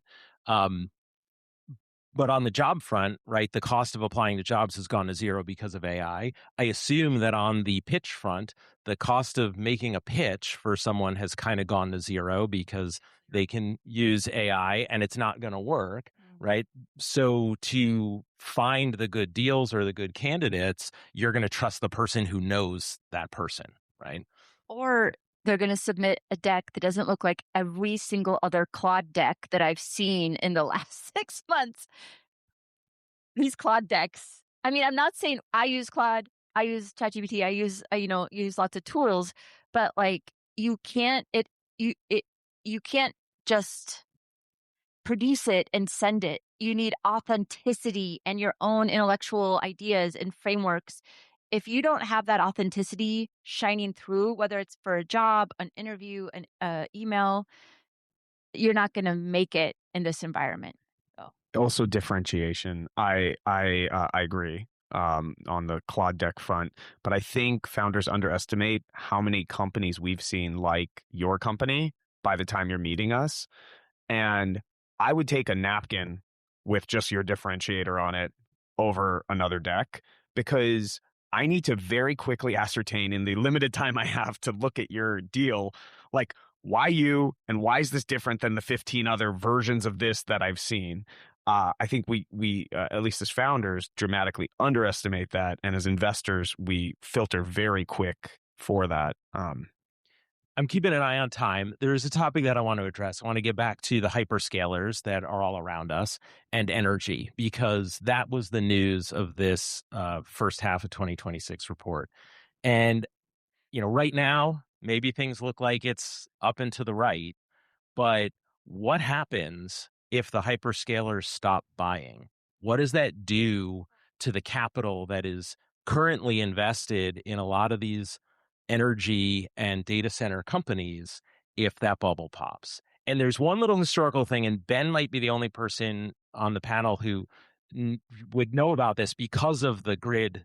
But on the job front, right, the cost of applying to jobs has gone to zero because of AI. I assume that on the pitch front, the cost of making a pitch for someone has kind of gone to zero because they can use AI and it's not going to work, right? So to find the good deals or the good candidates, you're going to trust the person who knows that person, right? Or they're going to submit a deck that doesn't look like every single other Claude deck that I've seen in the last 6 months. These Claude decks. I mean, I'm not saying I use Claude, I use ChatGPT, I use lots of tools, but like you can't you can't just produce it and send it. You need authenticity and your own intellectual ideas and frameworks. If you don't have that authenticity shining through, whether it's for a job, an interview, an email, you're not going to make it in this environment. So. Also differentiation. I agree on the Claude deck front, but I think founders underestimate how many companies we've seen like your company by the time you're meeting us. And I would take a napkin with just your differentiator on it over another deck, because I need to very quickly ascertain in the limited time I have to look at your deal, like, why you and why is this different than the 15 other versions of this that I've seen? I think we at least as founders, dramatically underestimate that. And as investors, we filter very quick for that. I'm keeping an eye on time. There is a topic that I want to address. I want to get back to the hyperscalers that are all around us and energy, because that was the news of this first half of 2026 report. And, right now, maybe things look like it's up and to the right, but what happens if the hyperscalers stop buying? What does that do to the capital that is currently invested in a lot of these energy and data center companies if that bubble pops? And there's one little historical thing, and Ben might be the only person on the panel who would know about this because of the grid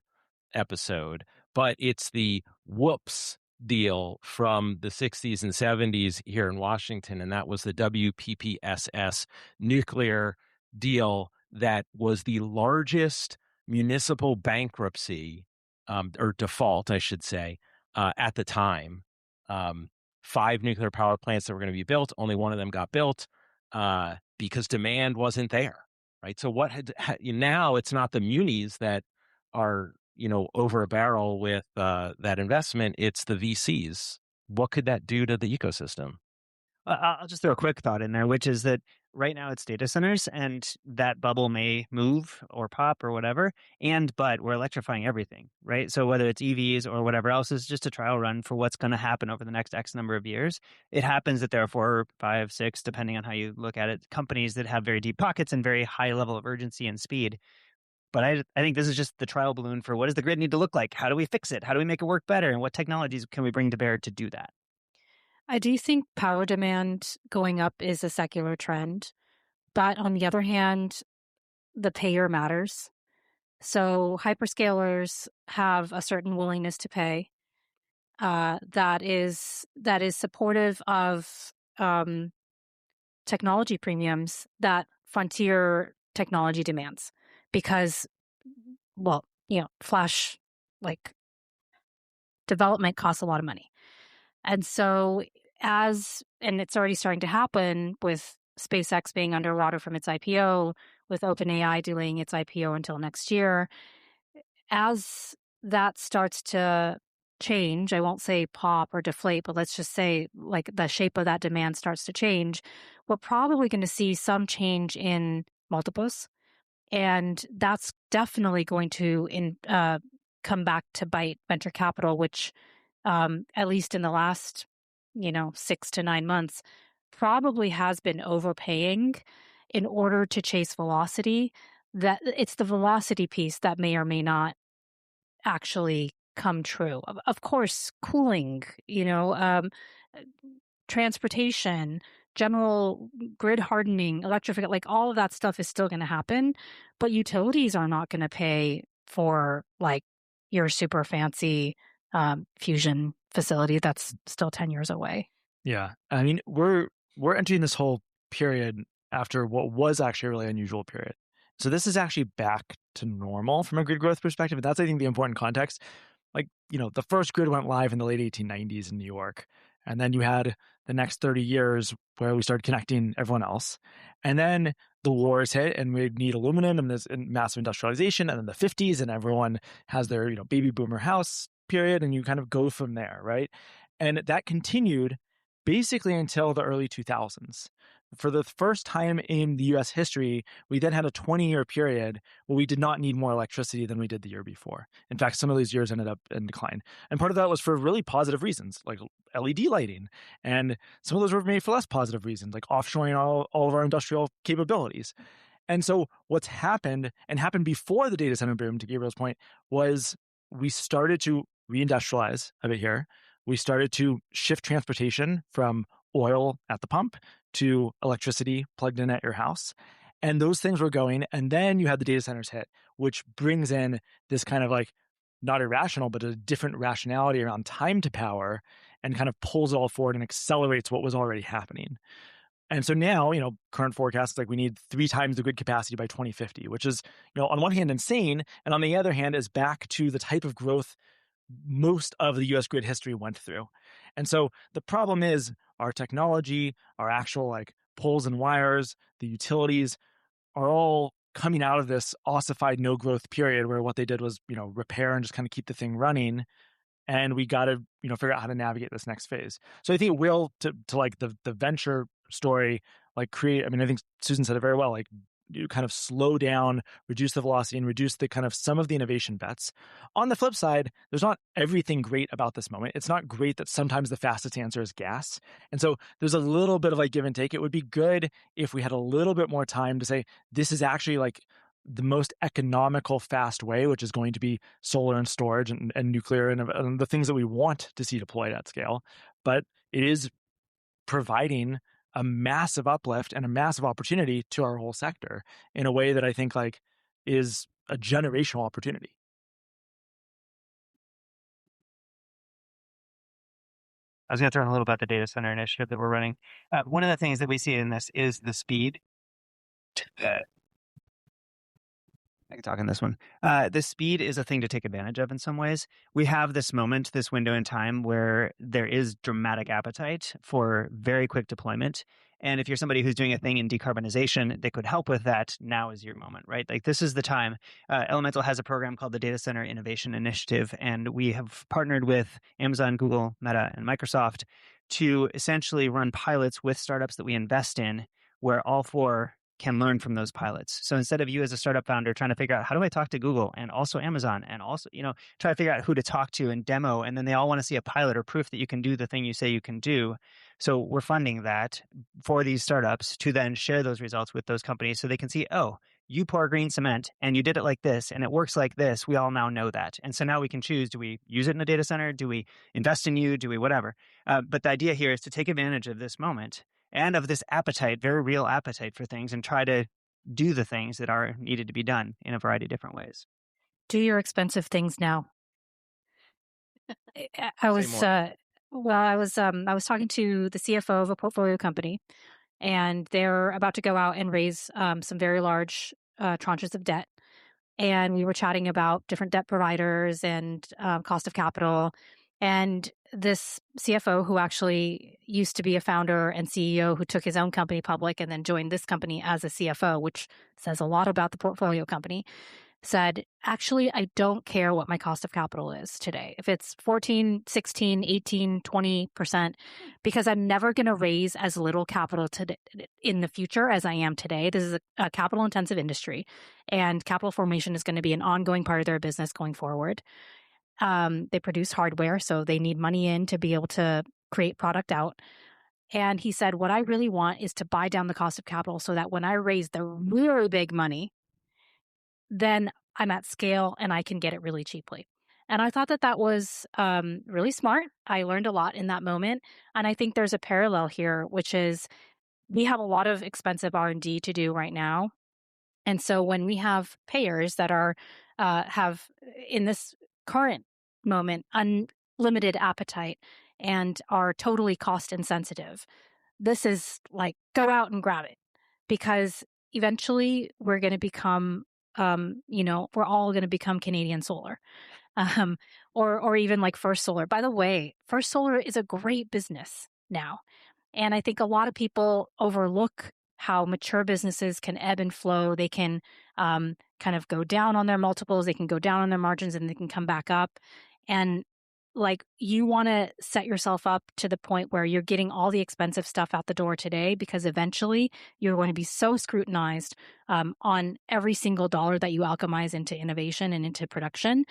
episode, but it's the whoops deal from the 60s and 70s here in Washington. And that was the WPPSS nuclear deal that was the largest municipal bankruptcy or default, I should say, at the time. 5 nuclear power plants that were going to be built, only one of them got built because demand wasn't there, right? So now it's not the munis that are over a barrel with that investment, it's the VCs. What could that do to the ecosystem? I'll just throw a quick thought in there, which is that right now it's data centers, and that bubble may move or pop or whatever. But we're electrifying everything, right? So whether it's EVs or whatever else, is just a trial run for what's going to happen over the next X number of years. It happens that there are 4, 5, 6, depending on how you look at it, companies that have very deep pockets and very high level of urgency and speed. But I think this is just the trial balloon for what does the grid need to look like? How do we fix it? How do we make it work better? And what technologies can we bring to bear to do that? I do think power demand going up is a secular trend. But on the other hand, the payer matters. So hyperscalers have a certain willingness to pay that is supportive of technology premiums that frontier technology demands, because, flash like development costs a lot of money. And so and it's already starting to happen with SpaceX being underwater from its IPO, with OpenAI delaying its IPO until next year. As that starts to change, I won't say pop or deflate, but let's just say like the shape of that demand starts to change, we're probably going to see some change in multiples. And that's definitely going to come back to bite venture capital, which at least in the last 6 to 9 months, probably has been overpaying in order to chase velocity. That it's the velocity piece that may or may not actually come true. Of course, cooling, transportation, general grid hardening, electrification, like all of that stuff is still going to happen, but utilities are not going to pay for like your super fancy fusion facility that's still 10 years away. Yeah. I mean, we're entering this whole period after what was actually a really unusual period. So this is actually back to normal from a grid growth perspective. And that's, I think, the important context. Like, the first grid went live in the late 1890s in New York. And then you had the next 30 years where we started connecting everyone else. And then the wars hit and we need aluminum and there's massive industrialization. And then the 50s and everyone has their, baby boomer house period. And you kind of go from there, right? And that continued basically until the early 2000s. For the first time in the US history, we then had a 20-year period where we did not need more electricity than we did the year before. In fact, some of these years ended up in decline. And part of that was for really positive reasons, like LED lighting. And some of those were made for less positive reasons, like offshoring all of our industrial capabilities. And so what's happened, and happened before the data center boom, to Gabriel's point, was we started to reindustrialize a bit here. We started to shift transportation from oil at the pump to electricity plugged in at your house. And those things were going. And then you had the data centers hit, which brings in this kind of like not irrational, but a different rationality around time to power and kind of pulls it all forward and accelerates what was already happening. And so now, current forecasts like we need 3 times the grid capacity by 2050, which is, on one hand insane, and on the other hand is back to the type of growth most of the US grid history went through. And so the problem is our technology, our actual like poles and wires, the utilities are all coming out of this ossified no growth period where what they did was, repair and just kind of keep the thing running. And we got to, figure out how to navigate this next phase. So I think it will to like the venture story, like create, I think Susan said it very well, like you kind of slow down, reduce the velocity and reduce the kind of some of the innovation bets. On the flip side, there's not everything great about this moment. It's not great that sometimes the fastest answer is gas. And so there's a little bit of like give and take. It would be good if we had a little bit more time to say, this is actually like the most economical, fast way, which is going to be solar and storage and nuclear and the things that we want to see deployed at scale. But it is providing a massive uplift and a massive opportunity to our whole sector in a way that I think like is a generational opportunity. I was going to throw in a little about the data center initiative that we're running. One of the things that we see in this is the speed. I can talk on this one. The speed is a thing to take advantage of in some ways. We have this moment, this window in time where there is dramatic appetite for very quick deployment. And if you're somebody who's doing a thing in decarbonization that could help with that, now is your moment, right? Like this is the time. Elemental has a program called the Data Center Innovation Initiative, and we have partnered with Amazon, Google, Meta, and Microsoft to essentially run pilots with startups that we invest in where all 4 can learn from those pilots. So instead of you as a startup founder trying to figure out how do I talk to Google and also Amazon and also, try to figure out who to talk to and demo, and then they all want to see a pilot or proof that you can do the thing you say you can do. So we're funding that for these startups to then share those results with those companies so they can see, oh, you pour green cement and you did it like this and it works like this. We all now know that. And so now we can choose, do we use it in a data center? Do we invest in you? Do we whatever? But the idea here is to take advantage of this moment and of this appetite, very real appetite for things, and try to do the things that are needed to be done in a variety of different ways. Do your expensive things now. I was talking to the CFO of a portfolio company, and they're about to go out and raise some very large tranches of debt. And we were chatting about different debt providers and cost of capital. And this CFO, who actually used to be a founder and CEO who took his own company public and then joined this company as a CFO, which says a lot about the portfolio company, said, actually, I don't care what my cost of capital is today. If it's 14, 16, 18, 20%, because I'm never going to raise as little capital in the future as I am today. This is a capital intensive industry, and capital formation is going to be an ongoing part of their business going forward. They produce hardware, so they need money in to be able to create product out. And he said, what I really want is to buy down the cost of capital so that when I raise the really big money, then I'm at scale and I can get it really cheaply. And I thought that was really smart. I learned a lot in that moment. And I think there's a parallel here, which is we have a lot of expensive R&D to do right now. And so when we have payers that are have in this current moment unlimited appetite and are totally cost insensitive, this is like, go out and grab it, because eventually we're going to become, we're all going to become Canadian Solar, um, or even like First Solar. By the way, First Solar is a great business now. And I think a lot of people overlook how mature businesses can ebb and flow. They can kind of go down on their multiples, they can go down on their margins, and they can come back up. And like, you want to set yourself up to the point where you're getting all the expensive stuff out the door today, because eventually you're going to be so scrutinized on every single dollar that you alchemize into innovation and into production.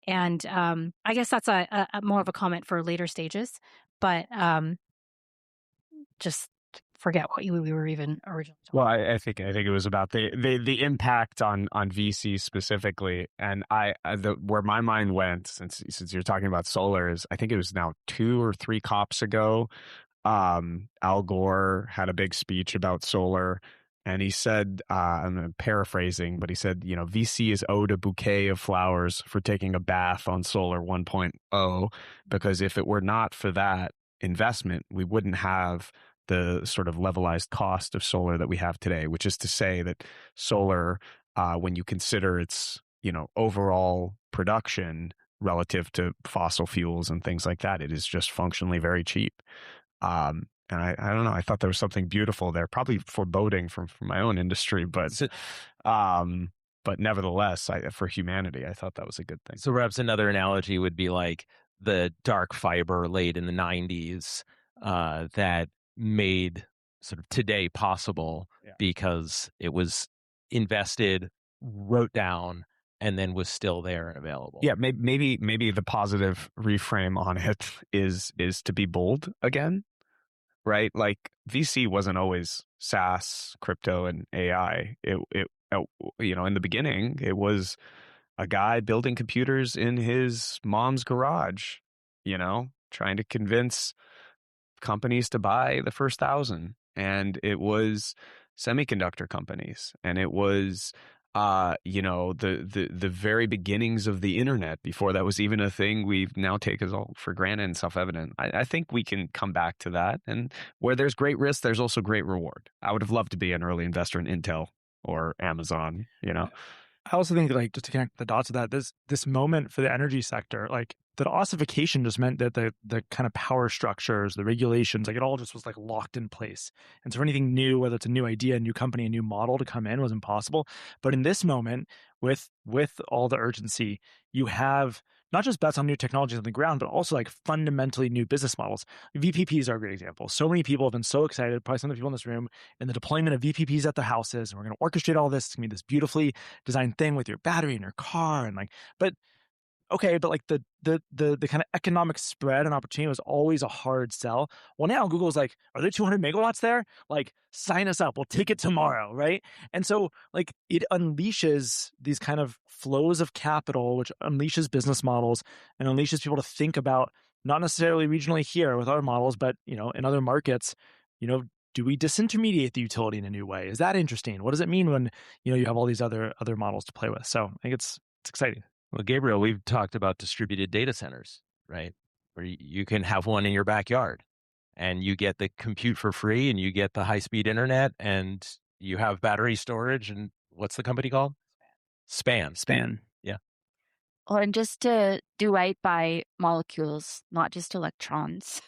And I guess that's a more of a comment for later stages, but just forget what we were even originally talking Well, about. I think it was about the impact on VC specifically, and where my mind went, since you're talking about solar, is I think it was now 2 or 3 COPs ago. Al Gore had a big speech about solar, and he said, I'm paraphrasing, but he said, VC is owed a bouquet of flowers for taking a bath on solar 1.0, because if it were not for that investment, we wouldn't have the sort of levelized cost of solar that we have today, which is to say that solar, when you consider its, overall production relative to fossil fuels and things like that, it is just functionally very cheap. And I don't know, I thought there was something beautiful there, probably foreboding from my own industry, but nevertheless, for humanity, I thought that was a good thing. So perhaps another analogy would be like the dark fiber late in the 90s that made sort of today possible because it was invested, wrote down, and then was still there and available. Yeah, maybe the positive reframe on it is to be bold again, right? Like, VC wasn't always SaaS, crypto, and AI. It in the beginning, it was a guy building computers in his mom's garage, trying to convince companies to buy the first 1,000. And it was semiconductor companies, and it was the very beginnings of the internet, before that was even a thing we now take as all for granted and self-evident. I think we can come back to that, and where there's great risk, there's also great reward. I would have loved to be an early investor in Intel or Amazon. I also think, like, just to connect the dots of that, this moment for the energy sector, like, the ossification just meant that the kind of power structures, the regulations, like, it all just was like locked in place. And so for anything new, whether it's a new idea, a new company, a new model to come in, was impossible. But in this moment, with all the urgency, you have not just bets on new technologies on the ground, but also like fundamentally new business models. VPPs are a great example. So many people have been so excited, probably some of the people in this room, in the deployment of VPPs at their houses. And we're going to orchestrate all this. It's going to be this beautifully designed thing with your battery in your car. And like, but okay, but like the kind of economic spread and opportunity was always a hard sell. Well, now Google's like, are there 200 megawatts there? Like, sign us up. We'll take it tomorrow, right? And so, like, it unleashes these kind of flows of capital, which unleashes business models and unleashes people to think about, not necessarily regionally here with our models, but, in other markets, do we disintermediate the utility in a new way? Is that interesting? What does it mean when, you have all these other models to play with? So I think it's exciting. Well, Gabriel, we've talked about distributed data centers, right? Where you can have one in your backyard, and you get the compute for free, and you get the high-speed internet, and you have battery storage. And what's the company called? Span. Yeah. Well, and just to do right by molecules, not just electrons.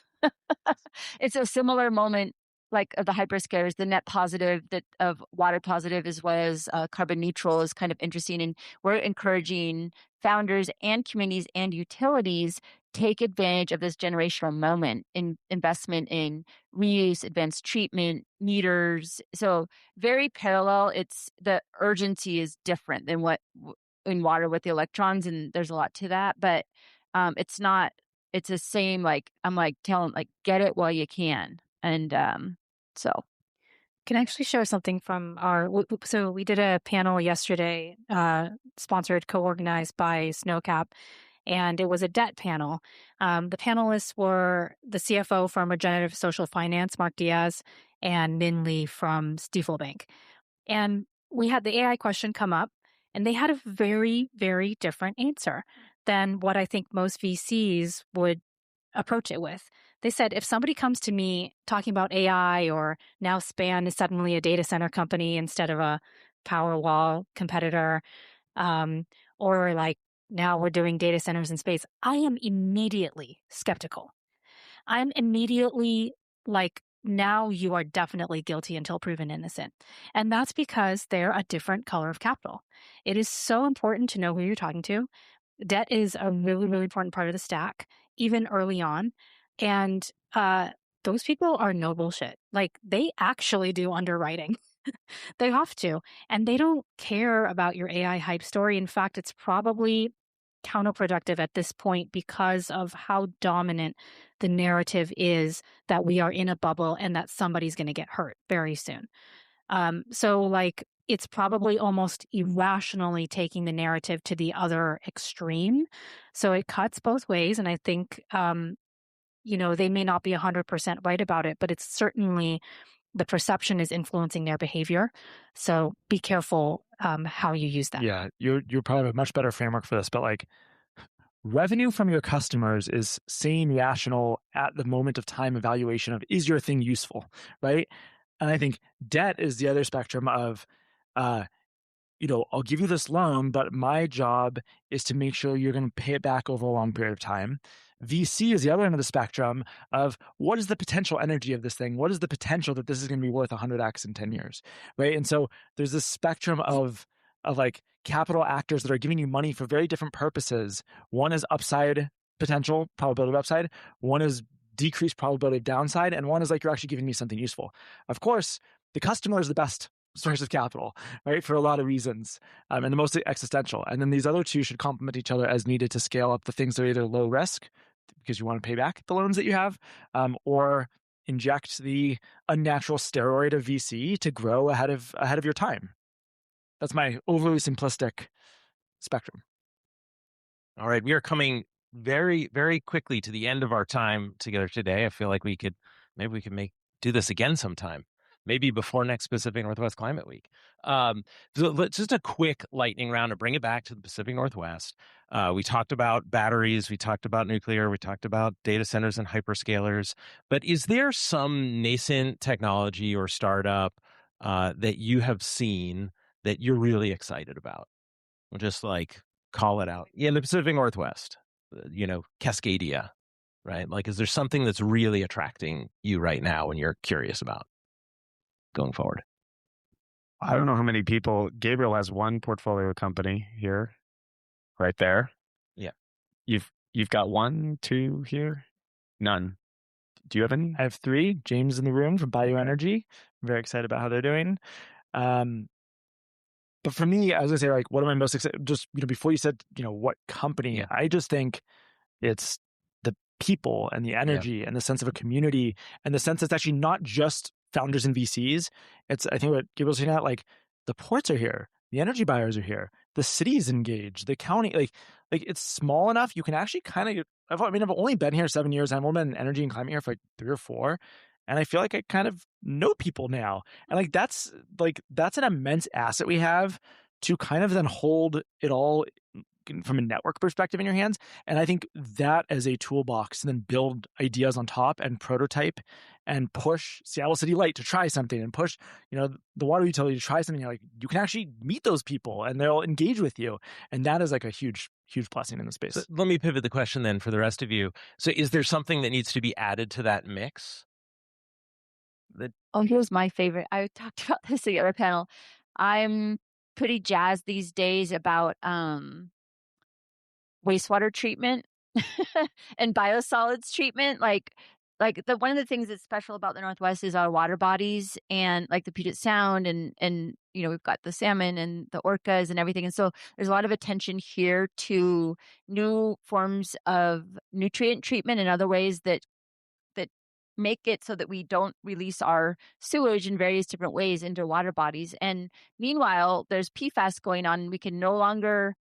It's a similar moment, like, of the hyperscalers. The net positive of water positive as well as carbon neutral is kind of interesting. And we're encouraging founders and communities and utilities take advantage of this generational moment in investment in reuse, advanced treatment, meters. So very parallel. It's the urgency is different than what in water with the electrons, and there's a lot to that. But it's not. It's the same. Like, I'm like telling, like, get it while you can. And so Can I actually share something from so we did a panel yesterday, sponsored, co-organized by Snowcap, and it was a debt panel. The panelists were the CFO from Regenerative Social Finance, Mark Diaz, and Min Lee from Stifel Bank. And we had the AI question come up, and they had a very, very different answer than what I think most VCs would approach it with. They said, if somebody comes to me talking about AI, or now Span is suddenly a data center company instead of a Powerwall competitor, or like now we're doing data centers in space, I am immediately skeptical. I'm immediately like, now you are definitely guilty until proven innocent. And that's because they're a different color of capital. It is so important to know who you're talking to. Debt is a really, really important part of the stack, even early on. And those people are no bullshit. Like, they actually do underwriting. They have to. And they don't care about your AI hype story. In fact, it's probably counterproductive at this point because of how dominant the narrative is that we are in a bubble and that somebody's going to get hurt very soon. So like, it's probably almost irrationally taking the narrative to the other extreme. So it cuts both ways. And I think, they may not be 100% right about it, but it's certainly the perception is influencing their behavior. So be careful how you use that. Yeah, you probably have a much better framework for this, but like, revenue from your customers is sane, rational at the moment of time evaluation of, is your thing useful, right? And I think debt is the other spectrum of, I'll give you this loan, but my job is to make sure you're going to pay it back over a long period of time. VC is the other end of the spectrum of, what is the potential energy of this thing? What is the potential that this is going to be worth 100x in 10 years, right? And so there's this spectrum of like capital actors that are giving you money for very different purposes. One is upside potential, probability of upside. One is decreased probability of downside. And one is like, you're actually giving me something useful. Of course, the customer is the best source of capital, right? For a lot of reasons, and the most existential. And then these other two should complement each other as needed to scale up the things that are either low risk, because you want to pay back the loans that you have, or inject the unnatural steroid of VC to grow ahead of your time. That's my overly simplistic spectrum. All right, we are coming very, very quickly to the end of our time together today. I feel like we could do this again sometime, maybe before next Pacific Northwest Climate Week. So let's just a quick lightning round to bring it back to the Pacific Northwest. We talked about batteries, we talked about nuclear, we talked about data centers and hyperscalers. But is there some nascent technology or startup that you have seen that you're really excited about? We'll just like call it out. Yeah, in the Pacific Northwest, Cascadia, right? Like, is there something that's really attracting you right now and you're curious about going forward? I don't know how many people. Gabriel has one portfolio company here, right there. Yeah. You've got 1, 2 here? None. Do you have any? I have 3. James in the room from Bioenergy. I'm very excited about how they're doing. But for me, I was gonna say, like, what am I most excited? Just before you said, what company? Yeah. I just think it's the people and the energy and the sense of a community, and the sense it's actually not just founders and VCs. It's, I think, what Gabriel's saying, that like, the ports are here, the energy buyers are here, the city's engaged, the county, like it's small enough you can actually kind of. I've only been here 7 years. I've only been in energy and climate here for like 3 or 4. And I feel like I kind of know people now. And like, that's an immense asset we have to kind of then hold it all from a network perspective in your hands. And I think that as a toolbox to then build ideas on top and prototype and push Seattle City Light to try something, and push, the water utility to try something. Like, you can actually meet those people and they'll engage with you. And that is like a huge, huge blessing in the space. So let me pivot the question then for the rest of you. So is there something that needs to be added to that mix? Here's my favorite. I talked about this in the other panel. I'm pretty jazzed these days about wastewater treatment and biosolids treatment. Like one of the things that's special about the Northwest is our water bodies, and like the Puget Sound, and we've got the salmon and the orcas and everything. And so there's a lot of attention here to new forms of nutrient treatment and other ways that make it so that we don't release our sewage in various different ways into water bodies. And meanwhile, there's PFAS going on. We can no longer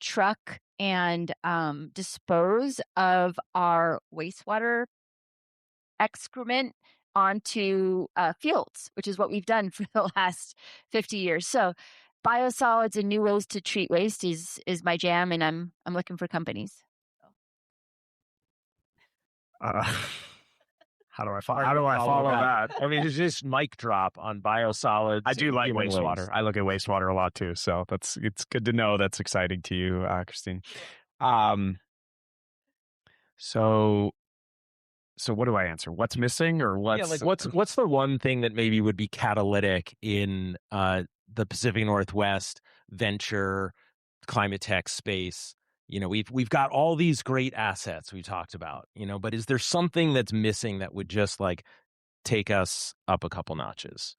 truck and dispose of our wastewater excrement onto fields, which is what we've done for the last 50 years. So biosolids and new ways to treat waste is my jam, and I'm looking for companies. Uh, how do I Follow follow that? I mean, it's just mic drop on biosolids. I do and like human wastewater. waste. I look at wastewater a lot too, so it's good to know that's exciting to you, Christine. So what do I answer? What's missing, or what's Yeah, like what's the one thing that maybe would be catalytic in the Pacific Northwest venture climate tech space? You know, we've got all these great assets we talked about, you know, but is there something that's missing that would just like take us up a couple notches?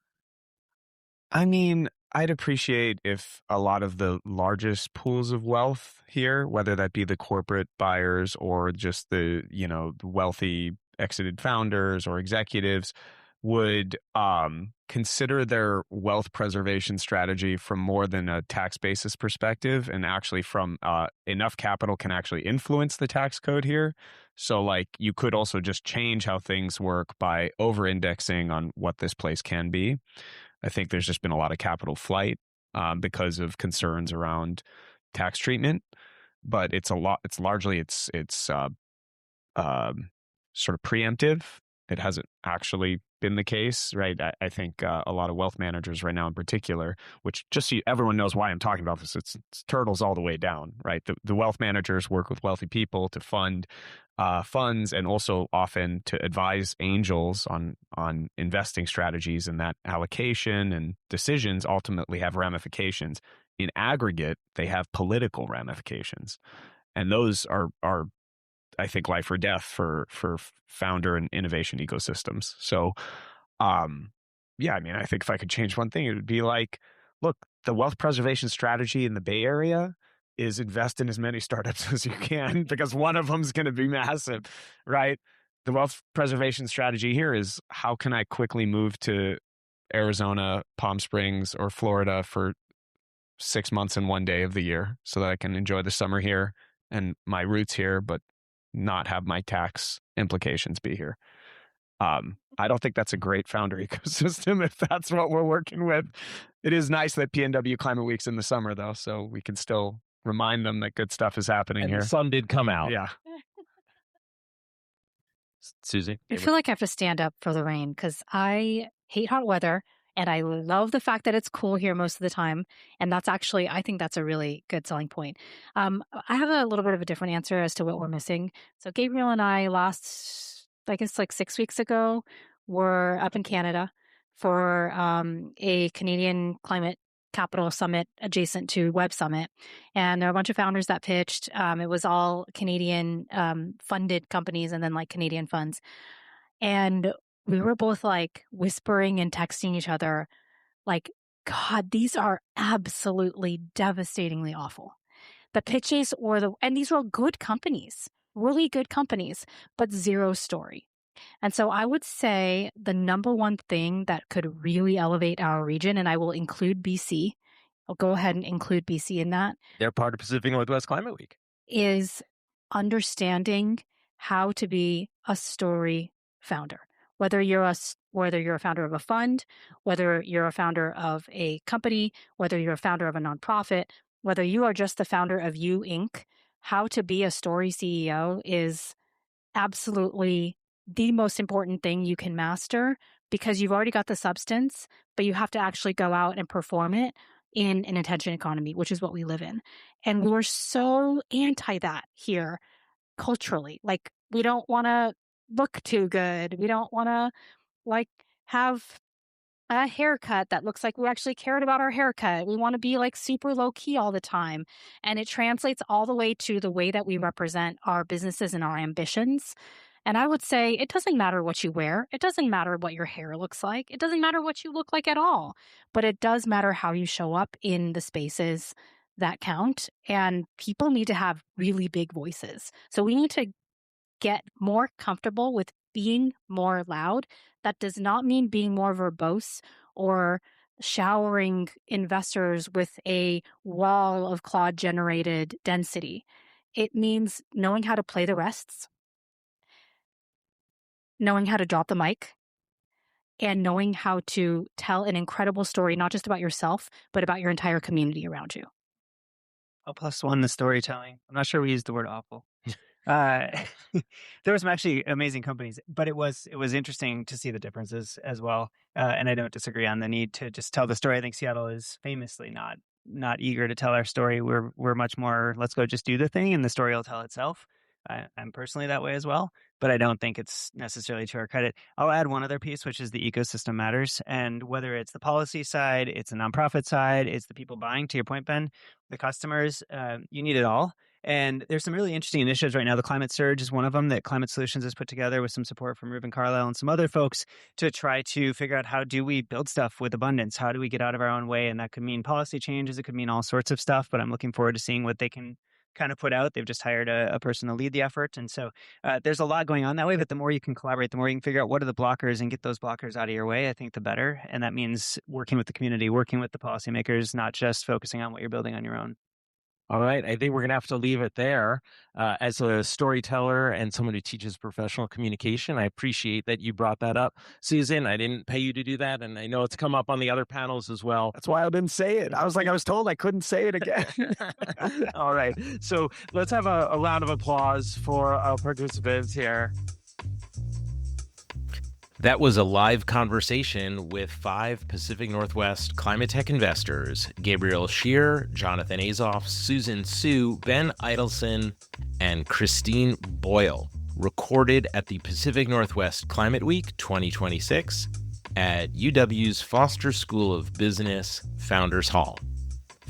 I mean, I'd appreciate if a lot of the largest pools of wealth here, whether that be the corporate buyers or just the, the wealthy exited founders or executives, would consider their wealth preservation strategy from more than a tax basis perspective, and actually from enough capital can actually influence the tax code here. So like you could also just change how things work by over indexing on what this place can be. I think there's just been a lot of capital flight because of concerns around tax treatment, but it's largely sort of preemptive. It hasn't actually been the case, right? I think a lot of wealth managers right now in particular, which just so everyone knows why I'm talking about this, it's turtles all the way down, right? The wealth managers work with wealthy people to fund funds, and also often to advise angels on investing strategies, and that allocation and decisions ultimately have ramifications. In aggregate, they have political ramifications, and those are I think life or death for founder and innovation ecosystems. So, yeah, I mean, I think if I could change one thing, it would be like, look, the wealth preservation strategy in the Bay Area is invest in as many startups as you can, because one of them is going to be massive, right? The wealth preservation strategy here is, how can I quickly move to Arizona, Palm Springs, or Florida for 6 months and 1 day of the year so that I can enjoy the summer here and my roots here, but not have my tax implications be here. I don't think that's a great founder ecosystem if that's what we're working with. It is nice that PNW Climate Week's in the summer, though, so we can still remind them that good stuff is happening And here. the sun did come out. Yeah. Susie? I feel like I have to stand up for the rain because I hate hot weather and I love the fact that it's cool here most of the time. And that's actually, I think that's a really good selling point. I have a little bit of a different answer as to what we're missing. So Gabriel and I last, I guess like 6 weeks ago, were up in Canada for a Canadian climate capital summit adjacent to Web Summit. And there were a bunch of founders that pitched. It was all Canadian funded companies and then like Canadian funds. And we were both like whispering and texting each other, like, God, these are absolutely devastatingly awful. The pitches and these were good companies, really good companies, but zero story. And so I would say the number one thing that could really elevate our region, and I will include BC, I'll go ahead and include BC in that. They're part of Pacific Northwest Climate Week. Is understanding how to be a story founder. Whether you're a founder of a fund, whether you're a founder of a company, whether you're a founder of a nonprofit, whether you are just the founder of You Inc., how to be a story CEO is absolutely the most important thing you can master, because you've already got the substance, but you have to actually go out and perform it in an attention economy, which is what we live in. And we're so anti that here culturally. Like, we don't want to look too good. We don't want to like have a haircut that looks like we actually cared about our haircut. We want to be like super low key all the time. And it translates all the way to the way that we represent our businesses and our ambitions. And I would say it doesn't matter what you wear. It doesn't matter what your hair looks like. It doesn't matter what you look like at all. But it does matter how you show up in the spaces that count. And people need to have really big voices. So we need to get more comfortable with being more loud. That does not mean being more verbose or showering investors with a wall of Claude generated density. It means knowing how to play the rests, knowing how to drop the mic, and knowing how to tell an incredible story, not just about yourself, but about your entire community around you. Oh, +1, the storytelling. I'm not sure we used the word awful. Uh, there were some actually amazing companies, but it was interesting to see the differences as well. And I don't disagree on the need to just tell the story. I think Seattle is famously not eager to tell our story. We're much more, let's go just do the thing and the story will tell itself. I'm personally that way as well, but I don't think it's necessarily to our credit. I'll add one other piece, which is the ecosystem matters. And whether it's the policy side, it's the nonprofit side, it's the people buying, to your point, Ben, the customers, you need it all. And there's some really interesting initiatives right now. The Climate Surge is one of them that Climate Solutions has put together with some support from Ruben Carlisle and some other folks to try to figure out how do we build stuff with abundance? How do we get out of our own way? And that could mean policy changes. It could mean all sorts of stuff, but I'm looking forward to seeing what they can kind of put out. They've just hired a person to lead the effort. And so there's a lot going on that way, but the more you can collaborate, the more you can figure out what are the blockers and get those blockers out of your way, I think the better. And that means working with the community, working with the policymakers, not just focusing on what you're building on your own. All right. I think we're going to have to leave it there. As a storyteller and someone who teaches professional communication, I appreciate that you brought that up. Susan, I didn't pay you to do that, and I know it's come up on the other panels as well. That's why I didn't say it. I was told I couldn't say it again. All right. So let's have a round of applause for our participants here. That was a live conversation with 5 Pacific Northwest climate tech investors, Gabriel Scheer, Jonathan Azoff, Susan Su, Ben Idelson, and Christine Boyle, recorded at the Pacific Northwest Climate Week 2026 at UW's Foster School of Business Founders Hall.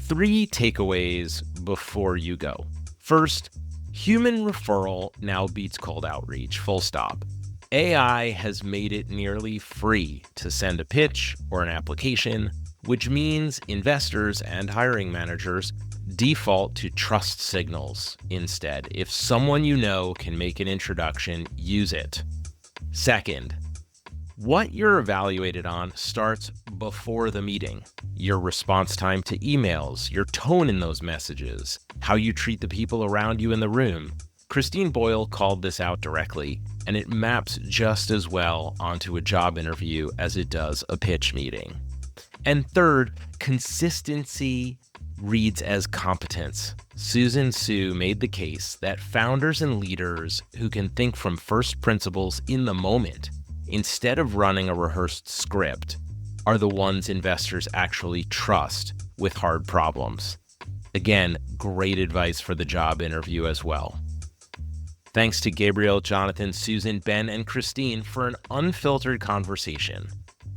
3 takeaways before you go. First, human referral now beats cold outreach, full stop. AI has made it nearly free to send a pitch or an application, which means investors and hiring managers default to trust signals instead. If someone you know can make an introduction, use it. Second, what you're evaluated on starts before the meeting. Your response time to emails, your tone in those messages, how you treat the people around you in the room. Christine Boyle called this out directly, and it maps just as well onto a job interview as it does a pitch meeting. And third, consistency reads as competence. Susan Su made the case that founders and leaders who can think from first principles in the moment, instead of running a rehearsed script, are the ones investors actually trust with hard problems. Again, great advice for the job interview as well. Thanks to Gabriel, Jonathan, Susan, Ben, and Christine for an unfiltered conversation.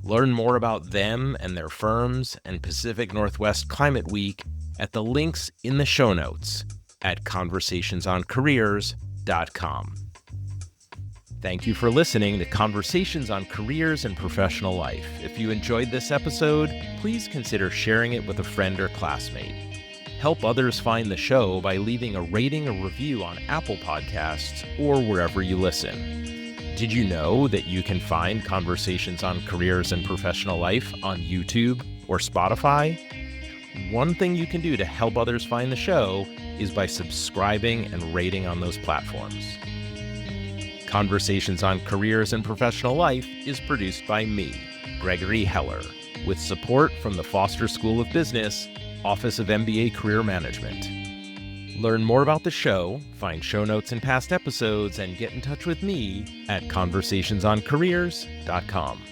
Learn more about them and their firms and Pacific Northwest Climate Week at the links in the show notes at conversationsoncareers.com. Thank you for listening to Conversations on Careers and Professional Life. If you enjoyed this episode, please consider sharing it with a friend or classmate. Help others find the show by leaving a rating or review on Apple Podcasts or wherever you listen. Did you know that you can find Conversations on Careers and Professional Life on YouTube or Spotify? One thing you can do to help others find the show is by subscribing and rating on those platforms. Conversations on Careers and Professional Life is produced by me, Gregory Heller, with support from the Foster School of Business, Office of MBA Career Management. Learn more about the show, find show notes and past episodes, and get in touch with me at conversationsoncareers.com.